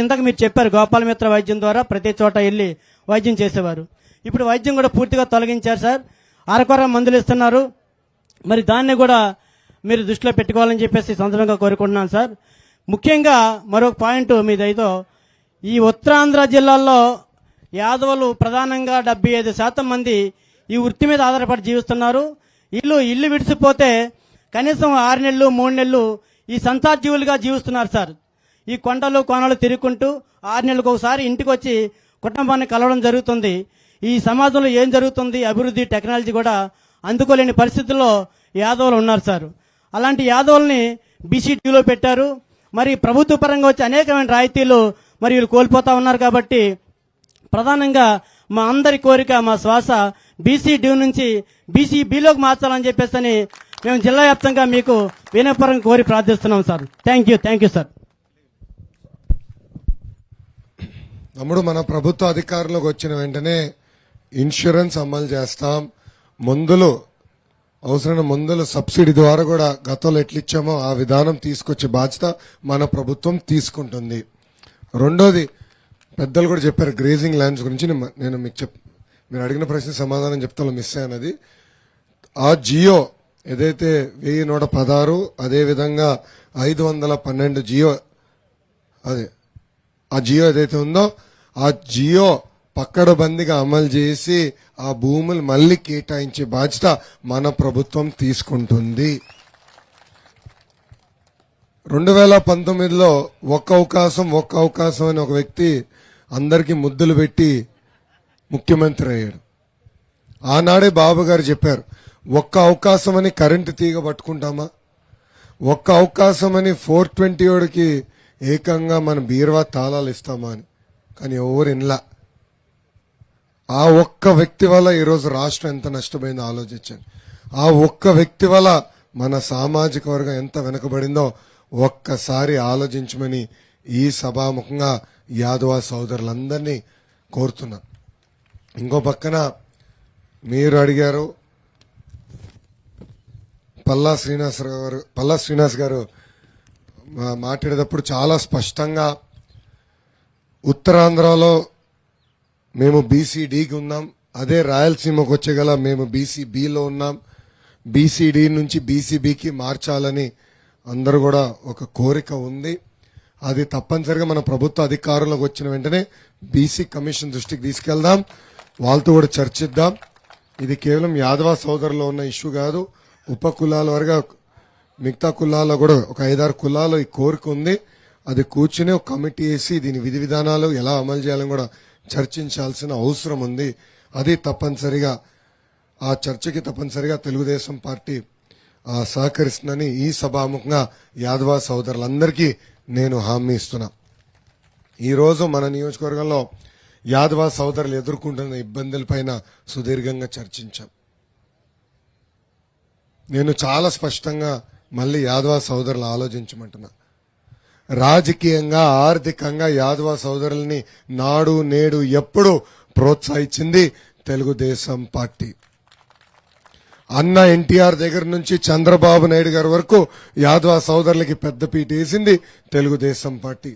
ఇంతకు మీరు చెప్పారు గోపాలమిత్ర వైద్యం ద్వారా ప్రతి చోట వెళ్ళి వైద్యం చేసేవారు. ఇప్పుడు వైద్యం కూడా పూర్తిగా తొలగించారు సార్. అరకొర మందులు ఇస్తున్నారు. మరి దాన్ని కూడా మీరు దృష్టిలో పెట్టుకోవాలని చెప్పేసి సందర్భంగా కోరుకుంటున్నాను సార్. ముఖ్యంగా మరొక పాయింట్ మీదైతే ఈ ఉత్తరాంధ్ర జిల్లాల్లో యాదవులు ప్రధానంగా 75% మంది ఈ వృత్తి మీద ఆధారపడి జీవిస్తున్నారు. ఇల్లు విడిచిపోతే కనీసం 6 నెలలు 3 నెలలు ఈ సంతాజీవులుగా జీవిస్తున్నారు సార్. ఈ కొండలు కోనలు తిరుగుకుంటూ 6 నెలలకు ఒకసారి ఇంటికి వచ్చి కుటుంబాన్ని కలవడం జరుగుతుంది. ఈ సమాజంలో ఏం జరుగుతుంది, అభివృద్ధి, టెక్నాలజీ కూడా అందుకోలేని పరిస్థితుల్లో యాదవులు ఉన్నారు సార్. అలాంటి యాదవుల్ని బీసీటీలో పెట్టారు. మరి ప్రభుత్వ పరంగా వచ్చి అనేకమైన రాయితీలు మరి వీళ్ళు కోల్పోతా ఉన్నారు. కాబట్టి ప్రధానంగా మా అందరి కోరిక, మా శ్వాస బీసీ-డి నుంచి బీసీ-బిలోకి మార్చాలని చెప్పేసి మేము జిల్లా వ్యాప్తంగా మీకు వినయపరంగా కోరి ప్రార్థిస్తున్నాం సార్. Thank you sir. తమ్ముడు, మన ప్రభుత్వ అధికారంలోకి వచ్చిన వెంటనే ఇన్సూరెన్స్ అమలు చేస్తాం. అవసరమైన మందులు సబ్సిడీ ద్వారా కూడా గతంలో ఎట్లిచ్చామో ఆ విధానం తీసుకొచ్చే బాధ్యత మన ప్రభుత్వం తీసుకుంటుంది. రెండోది, పెద్దలు కూడా చెప్పారు గ్రేజింగ్ ల్యాండ్స్ గురించి. నేను మీకు మీరు అడిగిన ప్రశ్న సమాధానం చెప్తాను, మిస్ అయినది. ఆ జియో ఏదైతే 1116 అదేవిధంగా 512 జియో, ఆ జియో ఏదైతే ఉందో ఆ జియో పక్కడబందిగా అమలు చేసి ఆ భూములు మళ్ళీ కేటాయించే బాధ్యత మన ప్రభుత్వం తీసుకుంటుంది. 2019లో ఒక్క అవకాశం అని ఒక వ్యక్తి అందరికీ ముద్దులు పెట్టి ముఖ్యమంత్రి అయ్యాడు. ఆనాడే బాబు గారు చెప్పారు, ఒక్క అవకాశం అని కరెంటు తీగ పట్టుకుంటామా, ఒక్క అవకాశం అని 420 ఏకంగా మన బీరువా తాళాలు ఇస్తామా అని. కానీ ఎవరు ఇన్లా. ఆ ఒక్క వ్యక్తి వల్ల ఈరోజు రాష్ట్రం ఎంత నష్టపోయిందో ఆలోచించండి. ఆ ఒక్క వ్యక్తి వల్ల మన సామాజిక వర్గం ఎంత వెనుకబడిందో ఒక్కసారి ఆలోచించమని ఈ సభాముఖంగా యాదవ సోదరులందరినీ కోరుతున్నాను. ఇంకో పక్కన మీరు అడిగారు, పల్లా శ్రీనివాస్ గారు మాట్లాడేటప్పుడు చాలా స్పష్టంగా ఉత్తరాంధ్రలో మేము బీసీడీకి ఉన్నాం, అదే రాయలసీమకు వచ్చేగల మేము బీసీబీలో ఉన్నాం, బీసీడీ నుంచి బీసీబీకి మార్చాలని అందరూ కూడా ఒక కోరిక ఉంది. అది తప్పనిసరిగా మన ప్రభుత్వ అధికారంలోకి వచ్చిన వెంటనే బీసీ కమిషన్ దృష్టికి తీసుకెళ్దాం, వాళ్ళతో కూడా చర్చిద్దాం. ఇది కేవలం యాదవ సోదరులో ఉన్న ఇష్యూ కాదు, ఉప కులాల వరకు మిగతా కులాల్లో కూడా ఒక 5-6 కులాల్లో ఈ కోరిక ఉంది. అది కూర్చుని ఒక కమిటీ వేసి దీని విధి విధానాలు ఎలా అమలు చేయాలని కూడా చర్చించాల్సిన అవసరం ఉంది. అది తప్పనిసరిగా ఆ చర్చకి తప్పనిసరిగా తెలుగుదేశం పార్టీ సహకరిస్తుందని ఈ సభాముఖంగా యాదవ సోదరులందరికీ నేను హామీ ఇస్తున్నా. ఈరోజు మన నియోజకవర్గంలో యాదవ సోదరులు ఎదుర్కొంటున్న ఇబ్బందులపైన సుదీర్ఘంగా చర్చించాం. నేను చాలా స్పష్టంగా మళ్ళీ యాదవ సోదరులు ఆలోచించమంటున్నా. రాజకీయంగా ఆర్థికంగా యాదవ సోదరుల్ని నాడు నేడు ఎప్పుడు ప్రోత్సహించింది తెలుగుదేశం పార్టీ. అన్న ఎన్టీఆర్ దగ్గర నుంచి చంద్రబాబు నాయుడు గారి వరకు యాదవ సోదరులకి పెద్దపీట వేసింది తెలుగుదేశం పార్టీ.